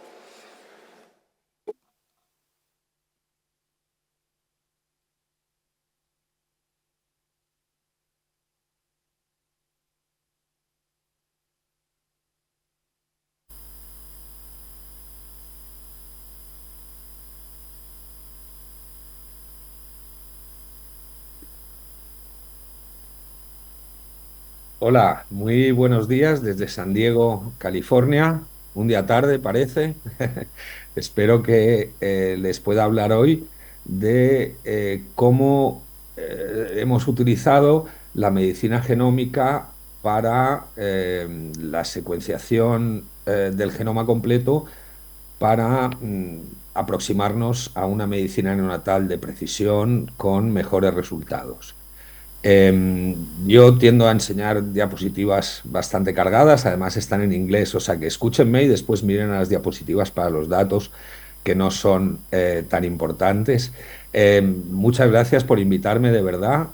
Hola, muy buenos días desde San Diego, California. Un día tarde, parece. Espero que les pueda hablar hoy de cómo hemos utilizado la medicina genómica para la secuenciación del genoma completo para aproximarnos a una medicina neonatal de precisión con mejores resultados. Yo tiendo a enseñar diapositivas bastante cargadas, además están en inglés, o sea que escúchenme y después miren a las diapositivas para los datos que no son tan importantes. Muchas gracias por invitarme, de verdad.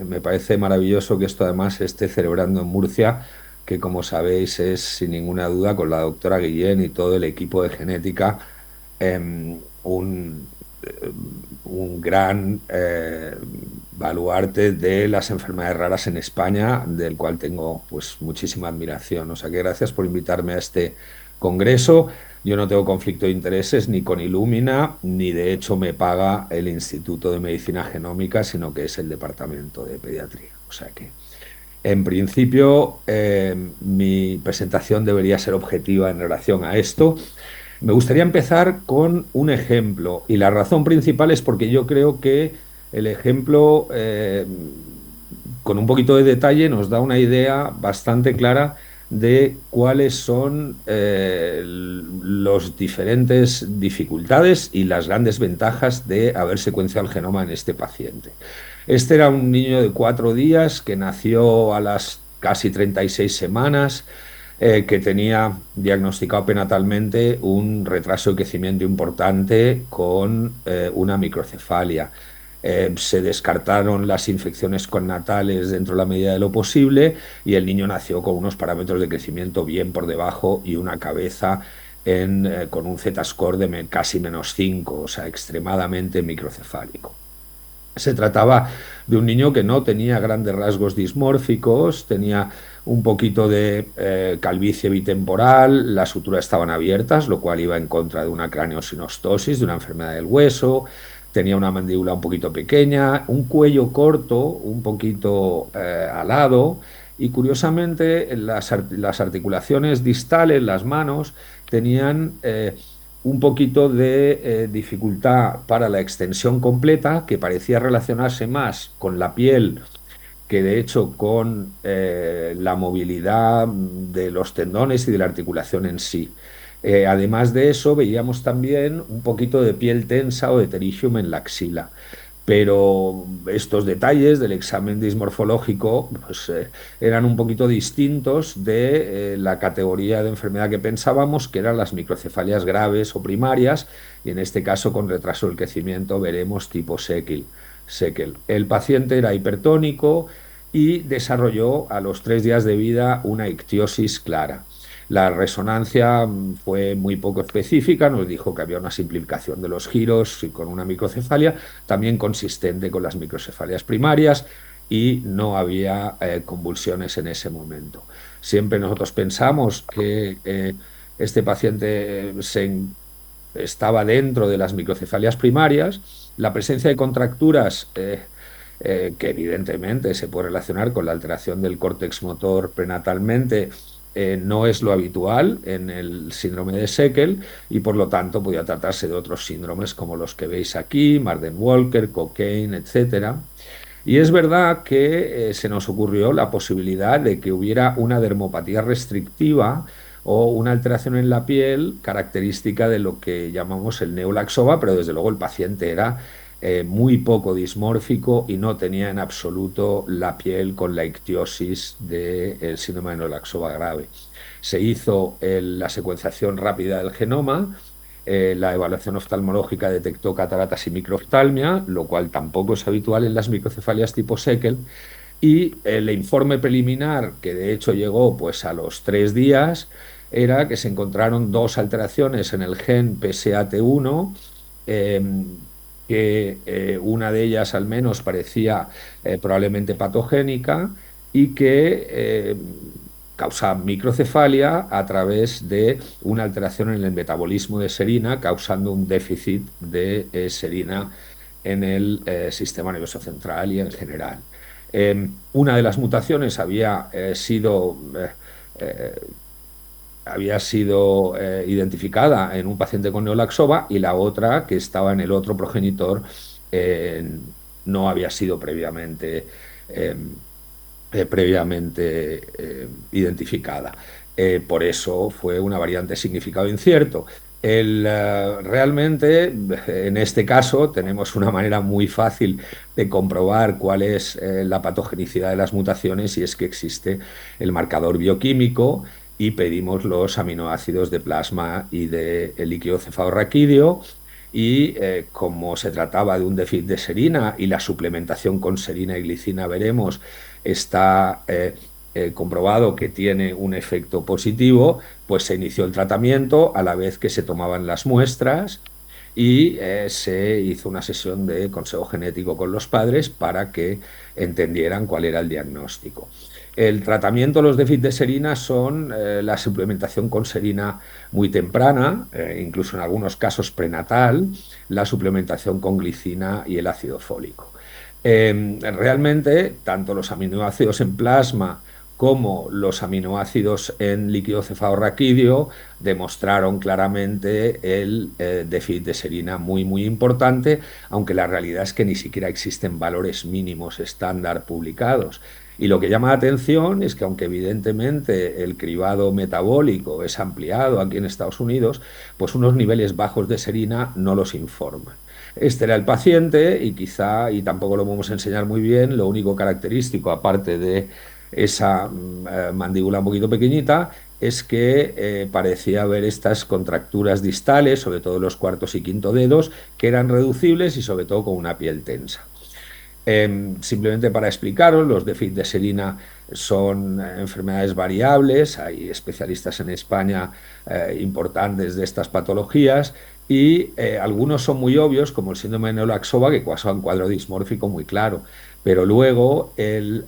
Me parece maravilloso que esto además se esté celebrando en Murcia, que como sabéis es sin ninguna duda con la doctora Guillén y todo el equipo de genética un gran baluarte de las enfermedades raras en España, del cual tengo pues muchísima admiración. O sea que gracias por invitarme a este congreso. Yo no tengo conflicto de intereses ni con Illumina, ni de hecho me paga el Instituto de Medicina Genómica, sino que es el Departamento de Pediatría. O sea que, en principio, mi presentación debería ser objetiva en relación a esto. Me gustaría empezar con un ejemplo, y la razón principal es porque yo creo que el ejemplo, con un poquito de detalle, nos da una idea bastante clara de cuáles son las diferentes dificultades y las grandes ventajas de haber secuenciado el genoma en este paciente. Este era un niño de 4 días que nació a las casi 36 semanas, que tenía diagnosticado prenatalmente un retraso de crecimiento importante con una microcefalia. Se descartaron las infecciones connatales dentro de la medida de lo posible y el niño nació con unos parámetros de crecimiento bien por debajo y una cabeza con un Z-score de casi -5, o sea, extremadamente microcefálico. Se trataba de un niño que no tenía grandes rasgos dismórficos, tenía un poquito de calvicie bitemporal, las suturas estaban abiertas, lo cual iba en contra de una craneosinostosis, de una enfermedad del hueso, tenía una mandíbula un poquito pequeña, un cuello corto, un poquito alado, y curiosamente las articulaciones distales, las manos, tenían un poquito de dificultad para la extensión completa, que parecía relacionarse más con la piel que de hecho con la movilidad de los tendones y de la articulación en sí. Además de eso, veíamos también un poquito de piel tensa o de pterigium en la axila. Pero estos detalles del examen dismorfológico pues, eran un poquito distintos de la categoría de enfermedad que pensábamos, que eran las microcefalias graves o primarias, y en este caso con retraso del crecimiento veremos tipo Seckel. El paciente era hipertónico y desarrolló a los 3 días de vida una ictiosis clara. La resonancia fue muy poco específica, nos dijo que había una simplificación de los giros y con una microcefalia, también consistente con las microcefalias primarias, y no había convulsiones en ese momento. Siempre nosotros pensamos que este paciente estaba dentro de las microcefalias primarias. La presencia de contracturas, que evidentemente se puede relacionar con la alteración del córtex motor prenatalmente, no es lo habitual en el síndrome de Seckel, y por lo tanto podía tratarse de otros síndromes como los que veis aquí, Marden-Walker, Cockayne, etc. Y es verdad que se nos ocurrió la posibilidad de que hubiera una dermopatía restrictiva o una alteración en la piel característica de lo que llamamos el neolaxova, pero desde luego el paciente era muy poco dismórfico y no tenía en absoluto la piel con la ictiosis del síndrome de neolaxova grave. Se hizo la secuenciación rápida del genoma. La evaluación oftalmológica detectó cataratas y microftalmia, lo cual tampoco es habitual en las microcefalias tipo Seckel, y el informe preliminar, que de hecho llegó pues a los 3 días, era que se encontraron 2 alteraciones en el gen PSAT1, que una de ellas al menos parecía probablemente patogénica, y que causa microcefalia a través de una alteración en el metabolismo de serina, causando un déficit de serina en el sistema nervioso central y en general. Una de las mutaciones había sido identificada en un paciente con neolaxova, y la otra, que estaba en el otro progenitor, no había sido previamente identificada. Por eso fue una variante de significado incierto. Realmente, en este caso, tenemos una manera muy fácil de comprobar cuál es la patogenicidad de las mutaciones, y es que existe el marcador bioquímico, y pedimos los aminoácidos de plasma y de líquido cefalorraquídeo. Y como se trataba de un déficit de serina, y la suplementación con serina y glicina, veremos, está comprobado que tiene un efecto positivo, pues se inició el tratamiento a la vez que se tomaban las muestras, y se hizo una sesión de consejo genético con los padres para que entendieran cuál era el diagnóstico. El tratamiento de los déficits de serina son la suplementación con serina muy temprana, incluso en algunos casos prenatal, la suplementación con glicina y el ácido fólico. Realmente, tanto los aminoácidos en plasma como los aminoácidos en líquido cefalorraquídeo demostraron claramente el déficit de serina muy importante, aunque la realidad es que ni siquiera existen valores mínimos estándar publicados. Y lo que llama la atención es que, aunque evidentemente el cribado metabólico es ampliado aquí en Estados Unidos, pues unos niveles bajos de serina no los informan. Este era el paciente, y quizá, y tampoco lo podemos enseñar muy bien, lo único característico, aparte de esa mandíbula un poquito pequeñita, es que parecía haber estas contracturas distales, sobre todo los cuartos y quinto dedos, que eran reducibles y sobre todo con una piel tensa. Simplemente para explicaros, los déficits de serina son enfermedades variables, hay especialistas en España importantes de estas patologías, y algunos son muy obvios, como el síndrome de neolaxova, que causa un cuadro dismórfico muy claro, pero luego el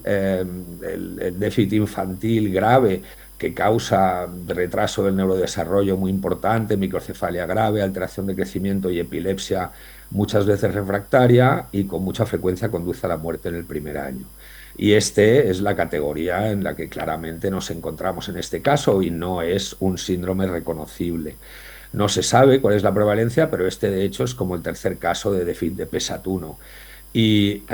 déficit infantil grave, que causa retraso del neurodesarrollo muy importante, microcefalia grave, alteración de crecimiento y epilepsia muchas veces refractaria, y con mucha frecuencia conduce a la muerte en el primer año. Y este es la categoría en la que claramente nos encontramos en este caso, y no es un síndrome reconocible. No se sabe cuál es la prevalencia, pero este de hecho es como el tercer caso de déficit de PSAT1. Y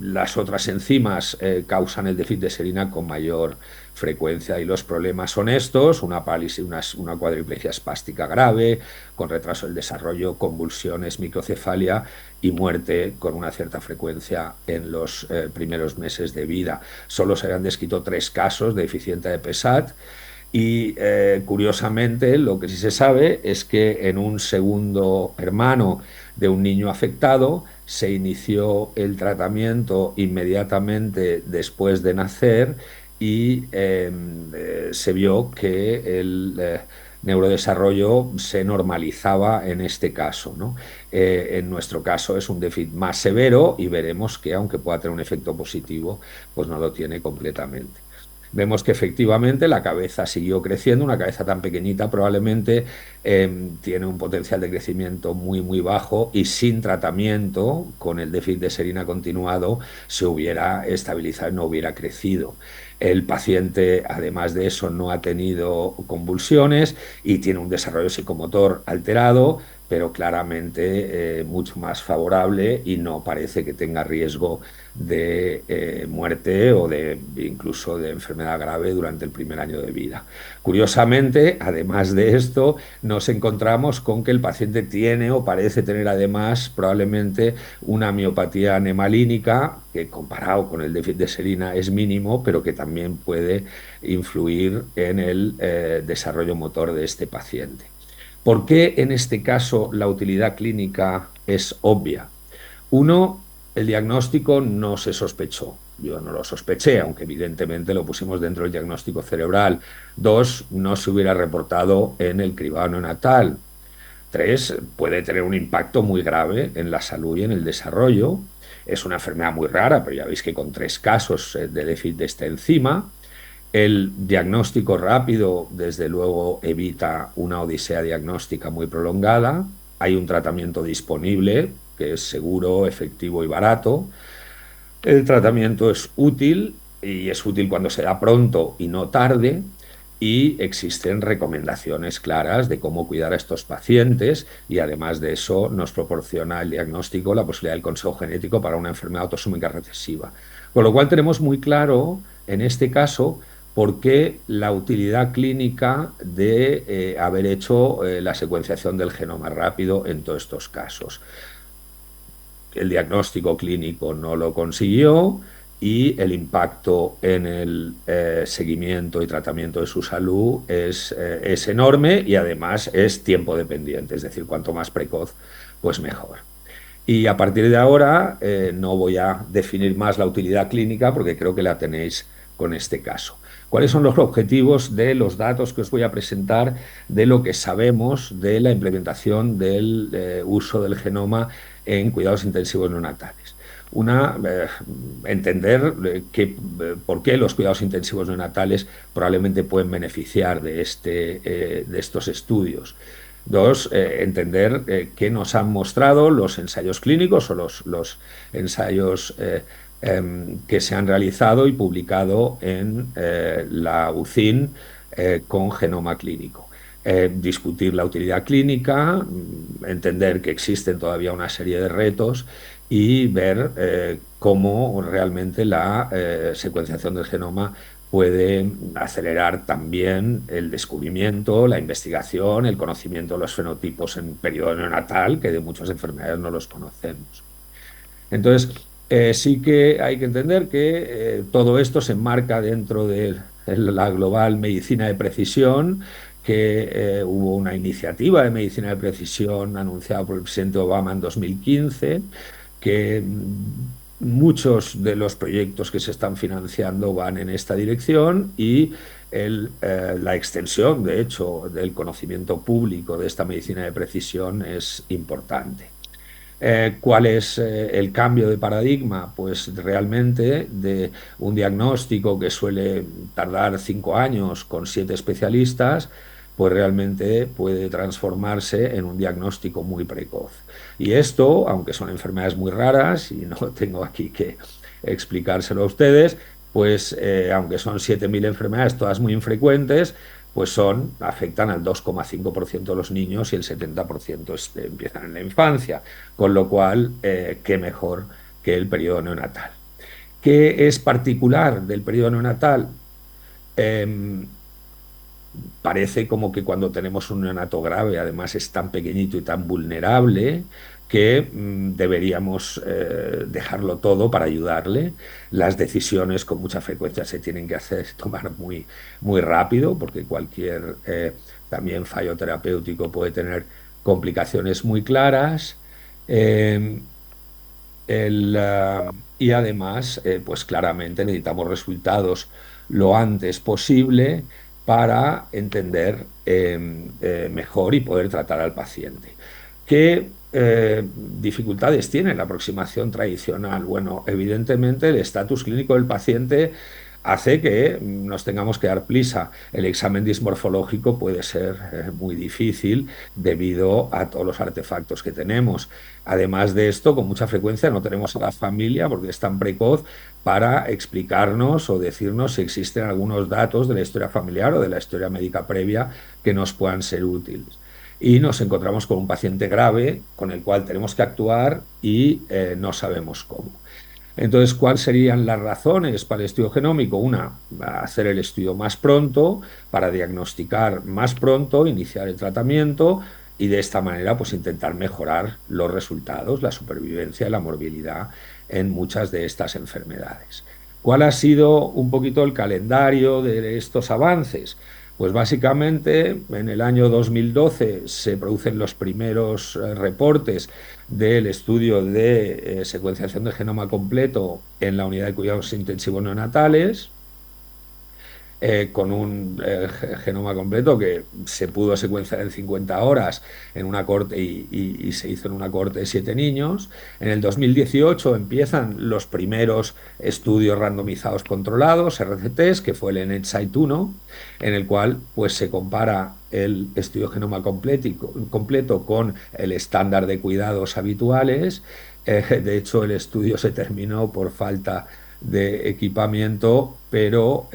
las otras enzimas causan el déficit de serina con mayor frecuencia, y los problemas son estos: una parálisis, una cuadriplegia espástica grave, con retraso del desarrollo, convulsiones, microcefalia y muerte con una cierta frecuencia en los primeros meses de vida. Solo se han descrito 3 casos de deficiencia de PSAT. Y curiosamente, lo que sí se sabe es que en un segundo hermano de un niño afectado se inició el tratamiento inmediatamente después de nacer, y se vio que el neurodesarrollo se normalizaba en este caso, ¿no? En nuestro caso es un déficit más severo y veremos que aunque pueda tener un efecto positivo, pues no lo tiene completamente. Vemos que efectivamente la cabeza siguió creciendo, una cabeza tan pequeñita probablemente tiene un potencial de crecimiento muy, muy bajo y sin tratamiento, con el déficit de serina continuado, se hubiera estabilizado y no hubiera crecido. El paciente, además de eso, no ha tenido convulsiones y tiene un desarrollo psicomotor alterado, pero claramente mucho más favorable y no parece que tenga riesgo de muerte o de incluso de enfermedad grave durante el primer año de vida. Curiosamente, además de esto, nos encontramos con que el paciente tiene o parece tener además probablemente una miopatía anemalínica que comparado con el déficit de serina es mínimo, pero que también puede influir en el desarrollo motor de este paciente. ¿Por qué en este caso la utilidad clínica es obvia? Uno, el diagnóstico no se sospechó. Yo no lo sospeché, aunque evidentemente lo pusimos dentro del diagnóstico cerebral. Dos, no se hubiera reportado en el cribado neonatal. Tres, puede tener un impacto muy grave en la salud y en el desarrollo. Es una enfermedad muy rara, pero ya veis que con 3 casos de déficit de esta enzima. El diagnóstico rápido, desde luego, evita una odisea diagnóstica muy prolongada. Hay un tratamiento disponible que es seguro, efectivo y barato. El tratamiento es útil y es útil cuando se da pronto y no tarde. Y existen recomendaciones claras de cómo cuidar a estos pacientes y además de eso nos proporciona el diagnóstico la posibilidad del consejo genético para una enfermedad autosómica recesiva. Con lo cual tenemos muy claro en este caso por qué la utilidad clínica de haber hecho la secuenciación del genoma rápido en todos estos casos. El diagnóstico clínico no lo consiguió y el impacto en el seguimiento y tratamiento de su salud es enorme y además es tiempo dependiente, es decir, cuanto más precoz, pues mejor. Y a partir de ahora no voy a definir más la utilidad clínica porque creo que la tenéis con este caso. ¿Cuáles son los objetivos de los datos que os voy a presentar de lo que sabemos de la implementación del uso del genoma en cuidados intensivos neonatales? Entender por qué los cuidados intensivos neonatales probablemente pueden beneficiar de estos estudios. Dos, entender qué nos han mostrado los ensayos clínicos o los ensayos que se han realizado y publicado en la UCIN con genoma clínico. Discutir la utilidad clínica, entender que existen todavía una serie de retos y ver cómo realmente la secuenciación del genoma puede acelerar también el descubrimiento, la investigación, el conocimiento de los fenotipos en periodo neonatal, que de muchas enfermedades no los conocemos. Entonces, sí que hay que entender que todo esto se enmarca dentro de la global medicina de precisión, que hubo una iniciativa de medicina de precisión anunciada por el presidente Obama en 2015, que muchos de los proyectos que se están financiando van en esta dirección y la extensión, de hecho, del conocimiento público de esta medicina de precisión es importante. ¿Cuál es el cambio de paradigma? Pues realmente de un diagnóstico que suele tardar 5 años con 7 especialistas, pues realmente puede transformarse en un diagnóstico muy precoz. Y esto, aunque son enfermedades muy raras, y no tengo aquí que explicárselo a ustedes, pues aunque son 7.000 enfermedades, todas muy infrecuentes, pues afectan al 2,5% de los niños y el 70% empiezan en la infancia, con lo cual, qué mejor que el periodo neonatal. ¿Qué es particular del periodo neonatal? Parece como que cuando tenemos un neonato grave, además es tan pequeñito y tan vulnerable, que deberíamos dejarlo todo para ayudarle. Las decisiones con mucha frecuencia se tienen que tomar muy, muy rápido, porque cualquier también fallo terapéutico puede tener complicaciones muy claras. y además, pues claramente necesitamos resultados lo antes posible para entender mejor y poder tratar al paciente. ¿Qué dificultades tiene la aproximación tradicional? Bueno, evidentemente el estatus clínico del paciente hace que nos tengamos que dar prisa. El examen dismorfológico puede ser muy difícil debido a todos los artefactos que tenemos. Además de esto, con mucha frecuencia no tenemos a la familia, porque es tan precoz, para explicarnos o decirnos si existen algunos datos de la historia familiar o de la historia médica previa que nos puedan ser útiles. Y nos encontramos con un paciente grave con el cual tenemos que actuar y no sabemos cómo. Entonces, ¿cuáles serían las razones para el estudio genómico? Una, hacer el estudio más pronto, para diagnosticar más pronto, iniciar el tratamiento y de esta manera pues intentar mejorar los resultados, la supervivencia y la morbilidad en muchas de estas enfermedades. ¿Cuál ha sido un poquito el calendario de estos avances? Pues básicamente en el año 2012 se producen los primeros reportes del estudio de secuenciación de genoma completo en la unidad de cuidados intensivos neonatales, con un genoma completo que se pudo secuenciar en 50 horas en una cohorte y se hizo en una cohorte de 7 niños. En el 2018 empiezan los primeros estudios randomizados controlados, RCTs, que fue el NSIGHT-1, en el cual pues, se compara el estudio genoma completo con el estándar de cuidados habituales. De hecho, el estudio se terminó por falta de equipamiento, pero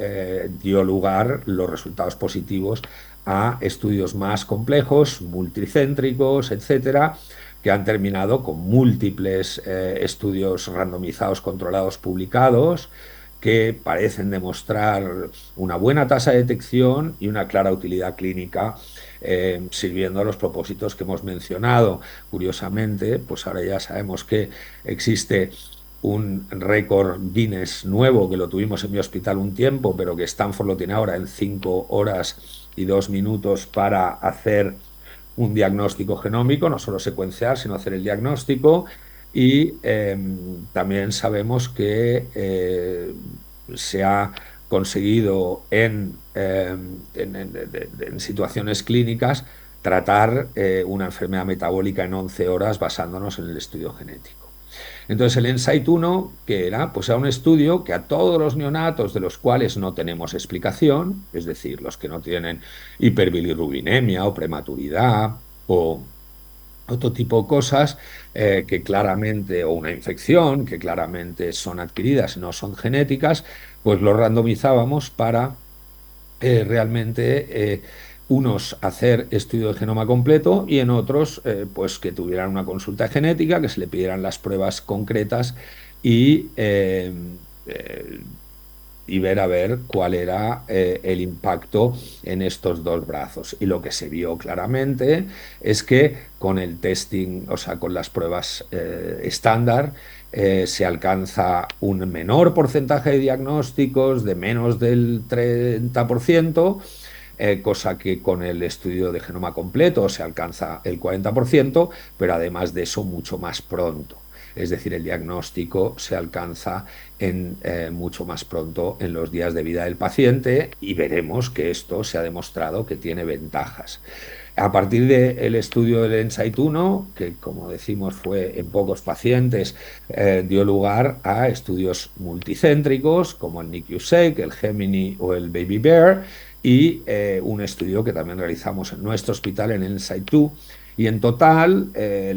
dio lugar los resultados positivos a estudios más complejos, multicéntricos, etcétera, que han terminado con múltiples estudios randomizados controlados publicados que parecen demostrar una buena tasa de detección y una clara utilidad clínica, sirviendo a los propósitos que hemos mencionado. Curiosamente, pues ahora ya sabemos que existe un récord Guinness nuevo, que lo tuvimos en mi hospital un tiempo, pero que Stanford lo tiene ahora en 5 horas y 2 minutos para hacer un diagnóstico genómico, no solo secuenciar, sino hacer el diagnóstico. Y también sabemos que se ha conseguido en situaciones clínicas tratar una enfermedad metabólica en 11 horas basándonos en el estudio genético. Entonces el NSIGHT-1, que era? Pues era un estudio que a todos los neonatos de los cuales no tenemos explicación, es decir, los que no tienen hiperbilirrubinemia o prematuridad o otro tipo de cosas que claramente, o una infección, que claramente son adquiridas, no son genéticas, pues los randomizábamos para realmente unos hacer estudio de genoma completo y en otros pues que tuvieran una consulta genética, que se le pidieran las pruebas concretas y ver a ver cuál era el impacto en estos dos brazos. Y lo que se vio claramente es que con el testing, o sea, con las pruebas estándar, se alcanza un menor porcentaje de diagnósticos, de menos del 30%, cosa que con el estudio de genoma completo se alcanza el 40%, pero además de eso mucho más pronto. Es decir, el diagnóstico se alcanza mucho más pronto en los días de vida del paciente y veremos que esto se ha demostrado que tiene ventajas. A partir del estudio del NSIGHT-1, que como decimos fue en pocos pacientes, dio lugar a estudios multicéntricos como el NICU-SEQ, el Gemini o el Baby Bear, y un estudio que también realizamos en nuestro hospital, en el NSIGHT-2. Y en total,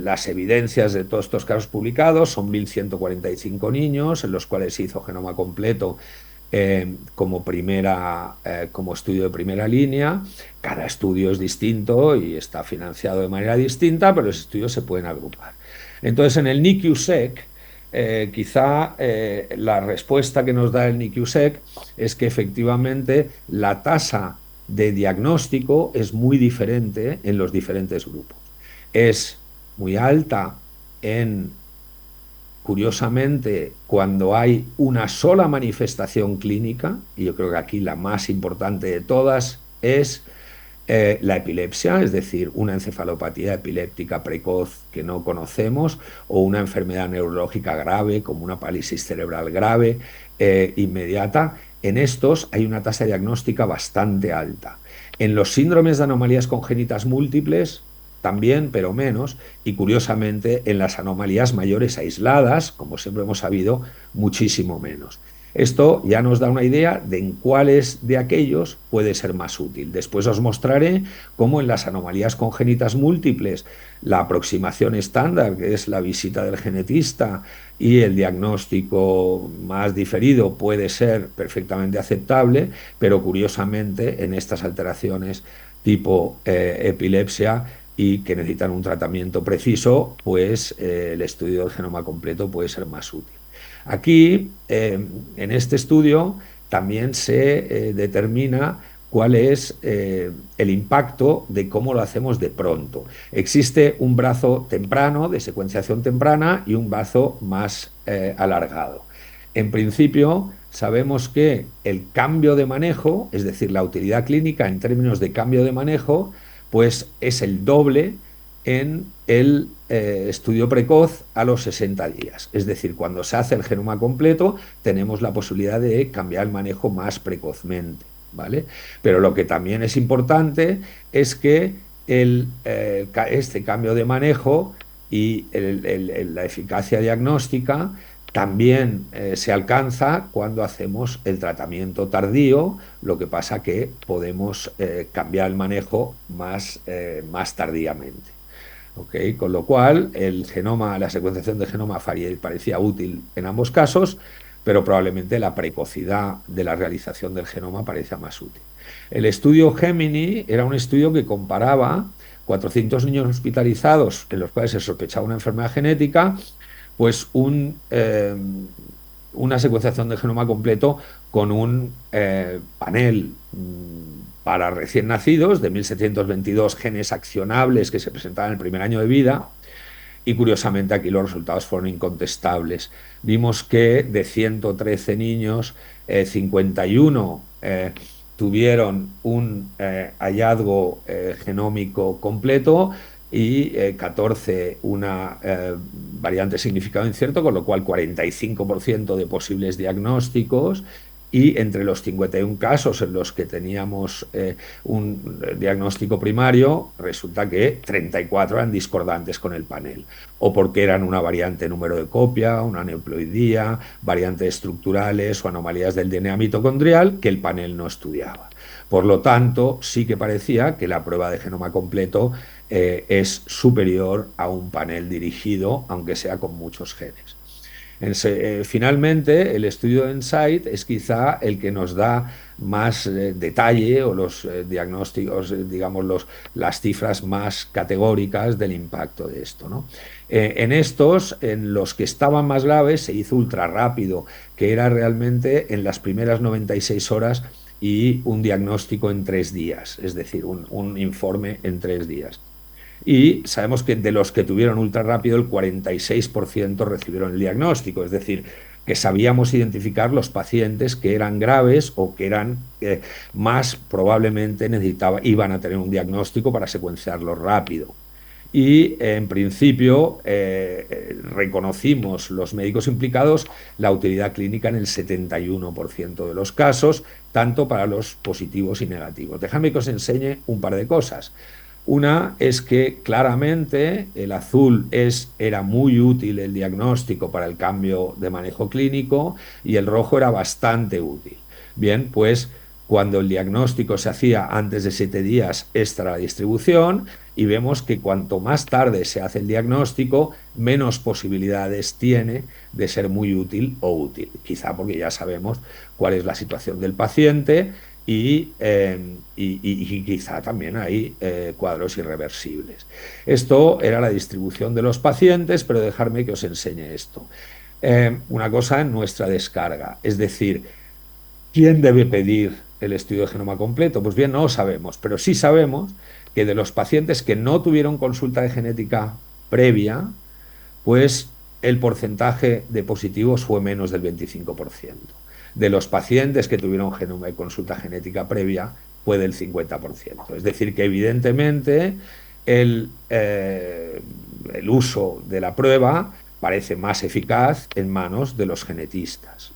las evidencias de todos estos casos publicados son 1.145 niños, en los cuales se hizo genoma completo como estudio de primera línea. Cada estudio es distinto y está financiado de manera distinta, pero los estudios se pueden agrupar. Entonces, en el NICU-SEQ, quizá la respuesta que nos da el NICU-SEQ es que efectivamente la tasa de diagnóstico es muy diferente en los diferentes grupos. Es muy alta curiosamente, cuando hay una sola manifestación clínica, y yo creo que aquí la más importante de todas es la epilepsia, es decir, una encefalopatía epiléptica precoz que no conocemos, o una enfermedad neurológica grave como una parálisis cerebral grave inmediata. En estos hay una tasa diagnóstica bastante alta. En los síndromes de anomalías congénitas múltiples también, pero menos, y curiosamente en las anomalías mayores aisladas, como siempre hemos sabido, muchísimo menos. Esto ya nos da una idea de en cuáles de aquellos puede ser más útil. Después os mostraré cómo en las anomalías congénitas múltiples la aproximación estándar, que es la visita del genetista, y el diagnóstico más diferido puede ser perfectamente aceptable, pero curiosamente en estas alteraciones tipo epilepsia y que necesitan un tratamiento preciso, pues el estudio del genoma completo puede ser más útil. Aquí, en este estudio, también se determina cuál es el impacto de cómo lo hacemos de pronto. Existe un brazo temprano, de secuenciación temprana, y un brazo más alargado. En principio, sabemos que el cambio de manejo, es decir, la utilidad clínica en términos de cambio de manejo, pues es el doble en el estudio precoz a los 60 días. Es decir, cuando se hace el genoma completo, tenemos la posibilidad de cambiar el manejo más precozmente, ¿vale? Pero lo que también es importante es que este cambio de manejo y la eficacia diagnóstica también se alcanza cuando hacemos el tratamiento tardío, lo que pasa que podemos cambiar el manejo más tardíamente. ¿Okay? Con lo cual, la secuenciación de genoma parecía útil en ambos casos, pero probablemente la precocidad de la realización del genoma parecía más útil. El estudio Gemini era un estudio que comparaba 400 niños hospitalizados en los cuales se sospechaba una enfermedad genética, pues una secuenciación de genoma completo con un panel para recién nacidos de 1.722 genes accionables que se presentaban en el primer año de vida, y curiosamente aquí los resultados fueron incontestables. Vimos que de 113 niños, 51 tuvieron un hallazgo genómico completo y 14 una variante significado incierto, con lo cual 45% de posibles diagnósticos. Y entre los 51 casos en los que teníamos un diagnóstico primario, resulta que 34 eran discordantes con el panel, o porque eran una variante número de copia, una aneuploidía, variantes estructurales o anomalías del DNA mitocondrial que el panel no estudiaba. Por lo tanto, sí que parecía que la prueba de genoma completo es superior a un panel dirigido, aunque sea con muchos genes. Finalmente, el estudio de Insight es quizá el que nos da más detalle o los diagnósticos, digamos, las cifras más categóricas del impacto de esto, ¿no? En estos, en los que estaban más graves, se hizo ultra rápido, que era realmente en las primeras 96 horas y un diagnóstico en 3 días, es decir, un informe en 3 días. Y sabemos que de los que tuvieron ultra rápido, el 46% recibieron el diagnóstico, es decir, que sabíamos identificar los pacientes que eran graves o que eran más probablemente iban a tener un diagnóstico para secuenciarlo rápido. Y en principio reconocimos los médicos implicados la utilidad clínica en el 71% de los casos, tanto para los positivos y negativos. Dejadme que os enseñe un par de cosas. Una es que claramente el azul era muy útil el diagnóstico para el cambio de manejo clínico y el rojo era bastante útil. Bien, pues cuando el diagnóstico se hacía antes de 7 días, esta era la distribución, y vemos que cuanto más tarde se hace el diagnóstico, menos posibilidades tiene de ser muy útil o útil. Quizá porque ya sabemos cuál es la situación del paciente y quizá también hay cuadros irreversibles. Esto era la distribución de los pacientes, pero dejadme que os enseñe esto. Una cosa en nuestra descarga, es decir, ¿quién debe pedir el estudio de genoma completo? Pues bien, no lo sabemos, pero sí sabemos que de los pacientes que no tuvieron consulta de genética previa, pues el porcentaje de positivos fue menos del 25%. De los pacientes que tuvieron consulta genética previa, fue del 50%. Es decir, que evidentemente el uso de la prueba parece más eficaz en manos de los genetistas.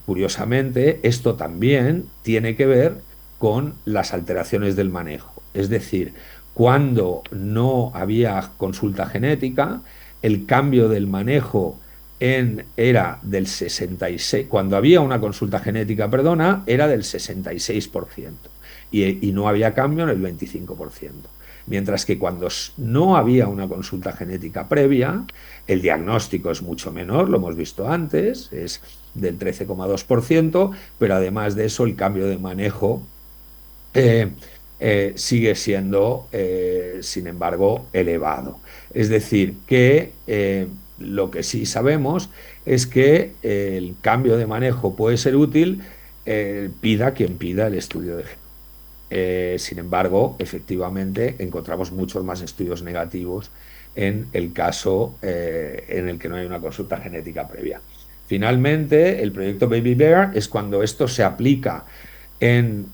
Curiosamente, esto también tiene que ver con las alteraciones del manejo. Es decir, cuando no había consulta genética, el cambio del manejo era del 66%, cuando había una consulta genética, perdona, era del 66%, y no había cambio en el 25%. Mientras que cuando no había una consulta genética previa, el diagnóstico es mucho menor, lo hemos visto antes, es del 13,2%, pero además de eso el cambio de manejo sigue siendo, sin embargo, elevado. Es decir, que lo que sí sabemos es que el cambio de manejo puede ser útil, pida quien pida el estudio de genoma. Sin embargo, efectivamente, encontramos muchos más estudios negativos en el caso en el que no hay una consulta genética previa. Finalmente, el proyecto Baby Bear es cuando esto se aplica en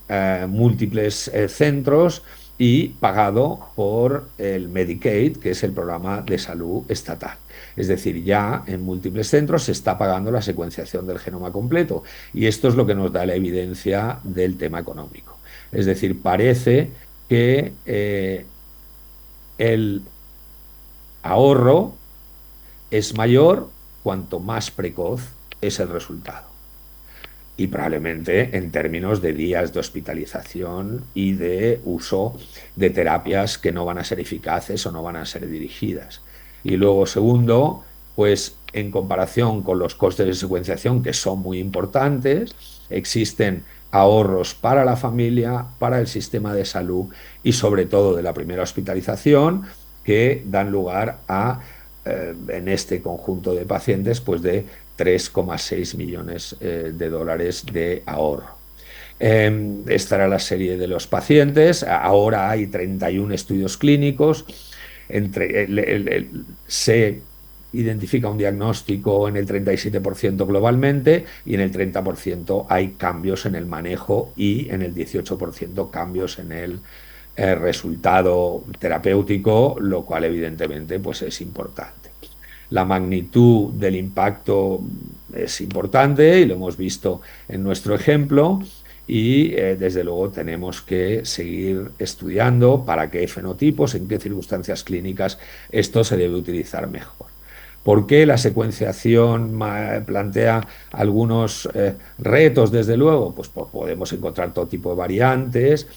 múltiples centros y pagado por el Medicaid, que es el programa de salud estatal. Es decir, ya en múltiples centros se está pagando la secuenciación del genoma completo, y esto es lo que nos da la evidencia del tema económico. Es decir, parece que el ahorro es mayor cuanto más precoz es el resultado. Y probablemente en términos de días de hospitalización y de uso de terapias que no van a ser eficaces o no van a ser dirigidas. Y luego, segundo, pues en comparación con los costes de secuenciación, que son muy importantes, existen ahorros para la familia, para el sistema de salud y sobre todo de la primera hospitalización, que dan lugar a, en este conjunto de pacientes, pues de 3,6 millones de dólares de ahorro. Esta era la serie de los pacientes. Ahora hay 31 estudios clínicos. Se identifica un diagnóstico en el 37% globalmente, y en el 30% hay cambios en el manejo y en el 18% cambios en el resultado terapéutico, lo cual evidentemente pues es importante. La magnitud del impacto es importante y lo hemos visto en nuestro ejemplo, y desde luego tenemos que seguir estudiando para qué fenotipos, en qué circunstancias clínicas esto se debe utilizar mejor. ¿Por qué la secuenciación plantea algunos retos? Desde luego, pues podemos encontrar todo tipo de variantes.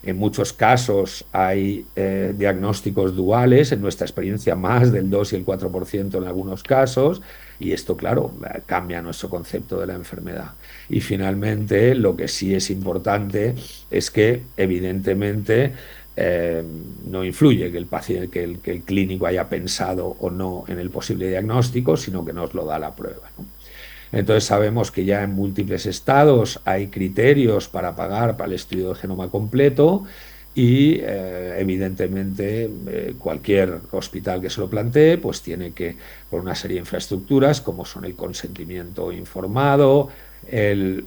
En muchos casos hay diagnósticos duales, en nuestra experiencia más del 2 y el 4% en algunos casos, y esto, claro, cambia nuestro concepto de la enfermedad. Y finalmente, lo que sí es importante es que, evidentemente, no influye que el paciente, que el clínico haya pensado o no en el posible diagnóstico, sino que nos lo da la prueba, ¿no? Entonces sabemos que ya en múltiples estados hay criterios para pagar para el estudio de genoma completo, y evidentemente cualquier hospital que se lo plantee pues tiene que, por una serie de infraestructuras como son el consentimiento informado, el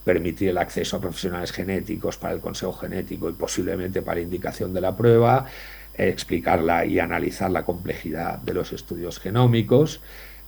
permitir el acceso a profesionales genéticos para el consejo genético y posiblemente para indicación de la prueba, explicarla y analizar la complejidad de los estudios genómicos.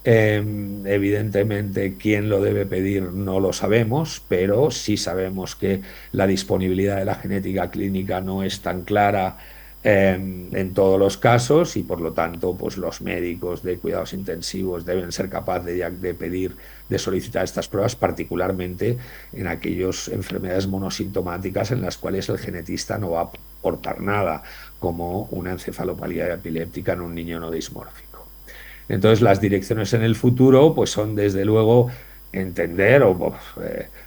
Evidentemente, quién lo debe pedir no lo sabemos, pero sí sabemos que la disponibilidad de la genética clínica no es tan clara en todos los casos, y por lo tanto pues los médicos de cuidados intensivos deben ser capaces de pedir, de solicitar estas pruebas, particularmente en aquellas enfermedades monosintomáticas en las cuales el genetista no va a aportar nada, como una encefalopatía epiléptica en un niño no dismórfico. Entonces, las direcciones en el futuro pues son, desde luego, entender o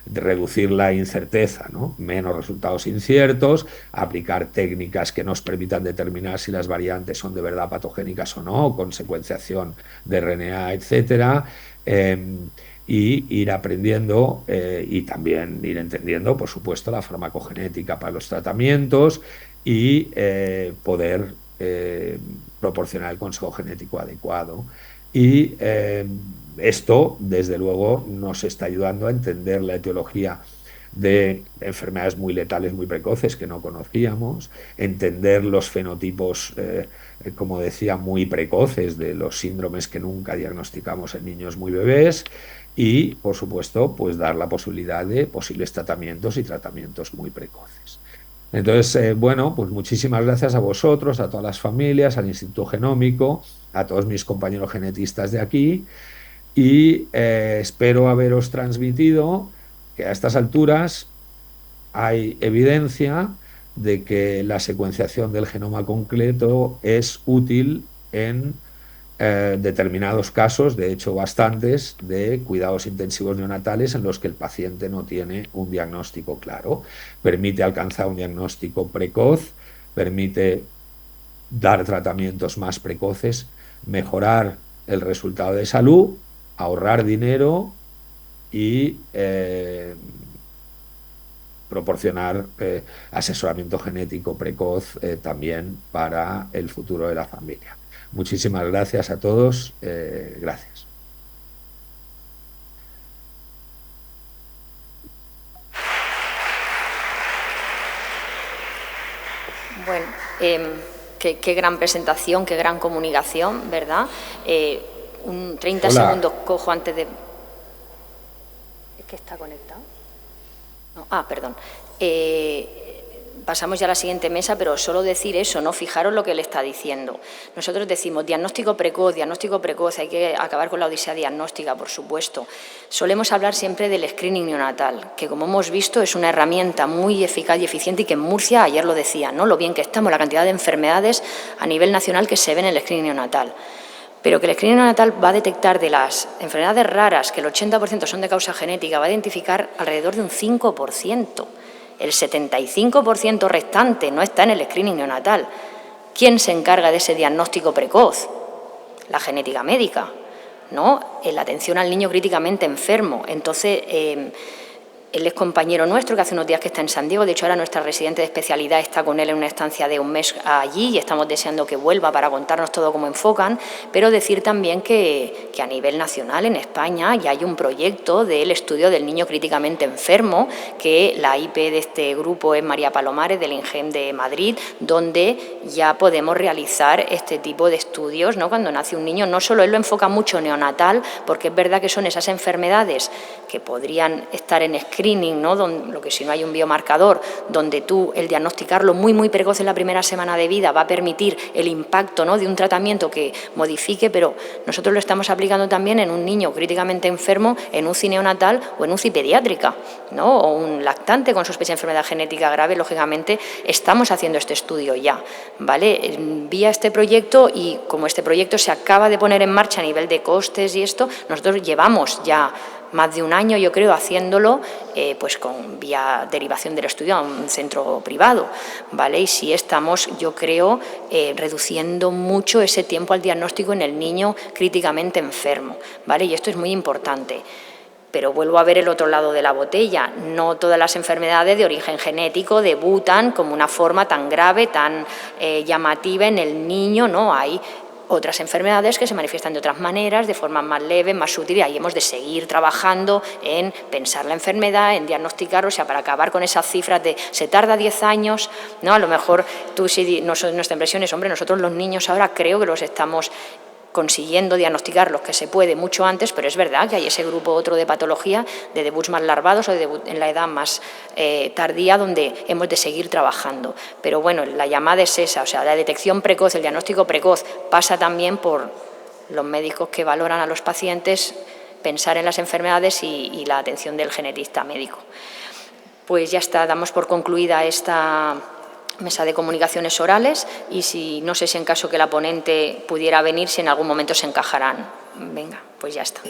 reducir la incerteza, ¿no? Menos resultados inciertos, aplicar técnicas que nos permitan determinar si las variantes son de verdad patogénicas o no, con secuenciación de RNA, etcétera, y ir aprendiendo y también ir entendiendo, por supuesto, la farmacogenética para los tratamientos, y poder proporcionar el consejo genético adecuado. Y esto, desde luego, nos está ayudando a entender la etiología de enfermedades muy letales, muy precoces que no conocíamos, entender los fenotipos, como decía, muy precoces de los síndromes que nunca diagnosticamos en niños muy bebés y, por supuesto, pues dar la posibilidad de posibles tratamientos y tratamientos muy precoces. Entonces, bueno, pues muchísimas gracias a vosotros, a todas las familias, al Instituto Genómico, a todos mis compañeros genetistas de aquí y espero haberos transmitido que a estas alturas hay evidencia de que la secuenciación del genoma completo es útil en determinados casos, de hecho bastantes, de cuidados intensivos neonatales en los que el paciente no tiene un diagnóstico claro. Permite alcanzar un diagnóstico precoz, permite dar tratamientos más precoces, mejorar el resultado de salud, ahorrar dinero y proporcionar asesoramiento genético precoz también para el futuro de la familia. Muchísimas gracias a todos. Gracias. Bueno, qué gran presentación, qué gran comunicación, ¿verdad? 30 Hola. segundos cojo antes de... ¿Es que está conectado? No, perdón. Pasamos ya a la siguiente mesa, pero solo decir eso, ¿no? Fijaros lo que le está diciendo. Nosotros decimos diagnóstico precoz, hay que acabar con la odisea diagnóstica, por supuesto. Solemos hablar siempre del screening neonatal, que como hemos visto es una herramienta muy eficaz y eficiente y que en Murcia, ayer lo decía, ¿no? Lo bien que estamos, la cantidad de enfermedades a nivel nacional que se ven en el screening neonatal. Pero que el screening neonatal va a detectar de las enfermedades raras, que el 80% son de causa genética, va a identificar alrededor de un 5%. El 75% restante no está en el screening neonatal. ¿Quién se encarga de ese diagnóstico precoz? La genética médica, ¿no? En la atención al niño críticamente enfermo. Entonces, él es compañero nuestro, que hace unos días que está en San Diego. De hecho, ahora nuestra residente de especialidad está con él en una estancia de un mes allí y estamos deseando que vuelva para contarnos todo cómo enfocan. Pero decir también que a nivel nacional, en España, ya hay un proyecto del estudio del niño críticamente enfermo, que la IP de este grupo es María Palomares, del INGEM de Madrid, donde ya podemos realizar este tipo de estudios, ¿no? Cuando nace un niño, no solo él lo enfoca mucho neonatal, porque es verdad que son esas enfermedades que podrían estar en screening, ¿no? Lo que si no hay un biomarcador, donde tú el diagnosticarlo muy, muy precoz en la primera semana de vida va a permitir el impacto, ¿no? De un tratamiento que modifique, pero nosotros lo estamos aplicando también en un niño críticamente enfermo, en UCI neonatal o en UCI pediátrica, ¿no? O un lactante con sospecha de enfermedad genética grave. Lógicamente, estamos haciendo este estudio ya, ¿vale? Vía este proyecto, y como este proyecto se acaba de poner en marcha a nivel de costes y esto, nosotros llevamos ya más de un año, yo creo, haciéndolo pues con vía derivación del estudio a un centro privado, ¿vale? Y sí estamos, yo creo, reduciendo mucho ese tiempo al diagnóstico en el niño críticamente enfermo, ¿vale? Y esto es muy importante. Pero vuelvo a ver el otro lado de la botella. No todas las enfermedades de origen genético debutan como una forma tan grave, tan llamativa en el niño, ¿no? Hay otras enfermedades que se manifiestan de otras maneras, de forma más leve, más sutil, y ahí hemos de seguir trabajando en pensar la enfermedad, en diagnosticar, o sea, para acabar con esas cifras de se tarda 10 años, ¿no? A lo mejor tú, si nuestra impresión es, hombre, nosotros los niños ahora creo que los estamos consiguiendo diagnosticar los que se puede mucho antes, pero es verdad que hay ese grupo otro de patología, de debuts más larvados o de debut en la edad más tardía, donde hemos de seguir trabajando. Pero bueno, la llamada es esa, o sea, la detección precoz, el diagnóstico precoz pasa también por los médicos que valoran a los pacientes, pensar en las enfermedades y la atención del genetista médico. Pues ya está, damos por concluida esta mesa de comunicaciones orales, y si no sé si en caso que la ponente pudiera venir, si en algún momento se encajarán. Venga, pues ya está.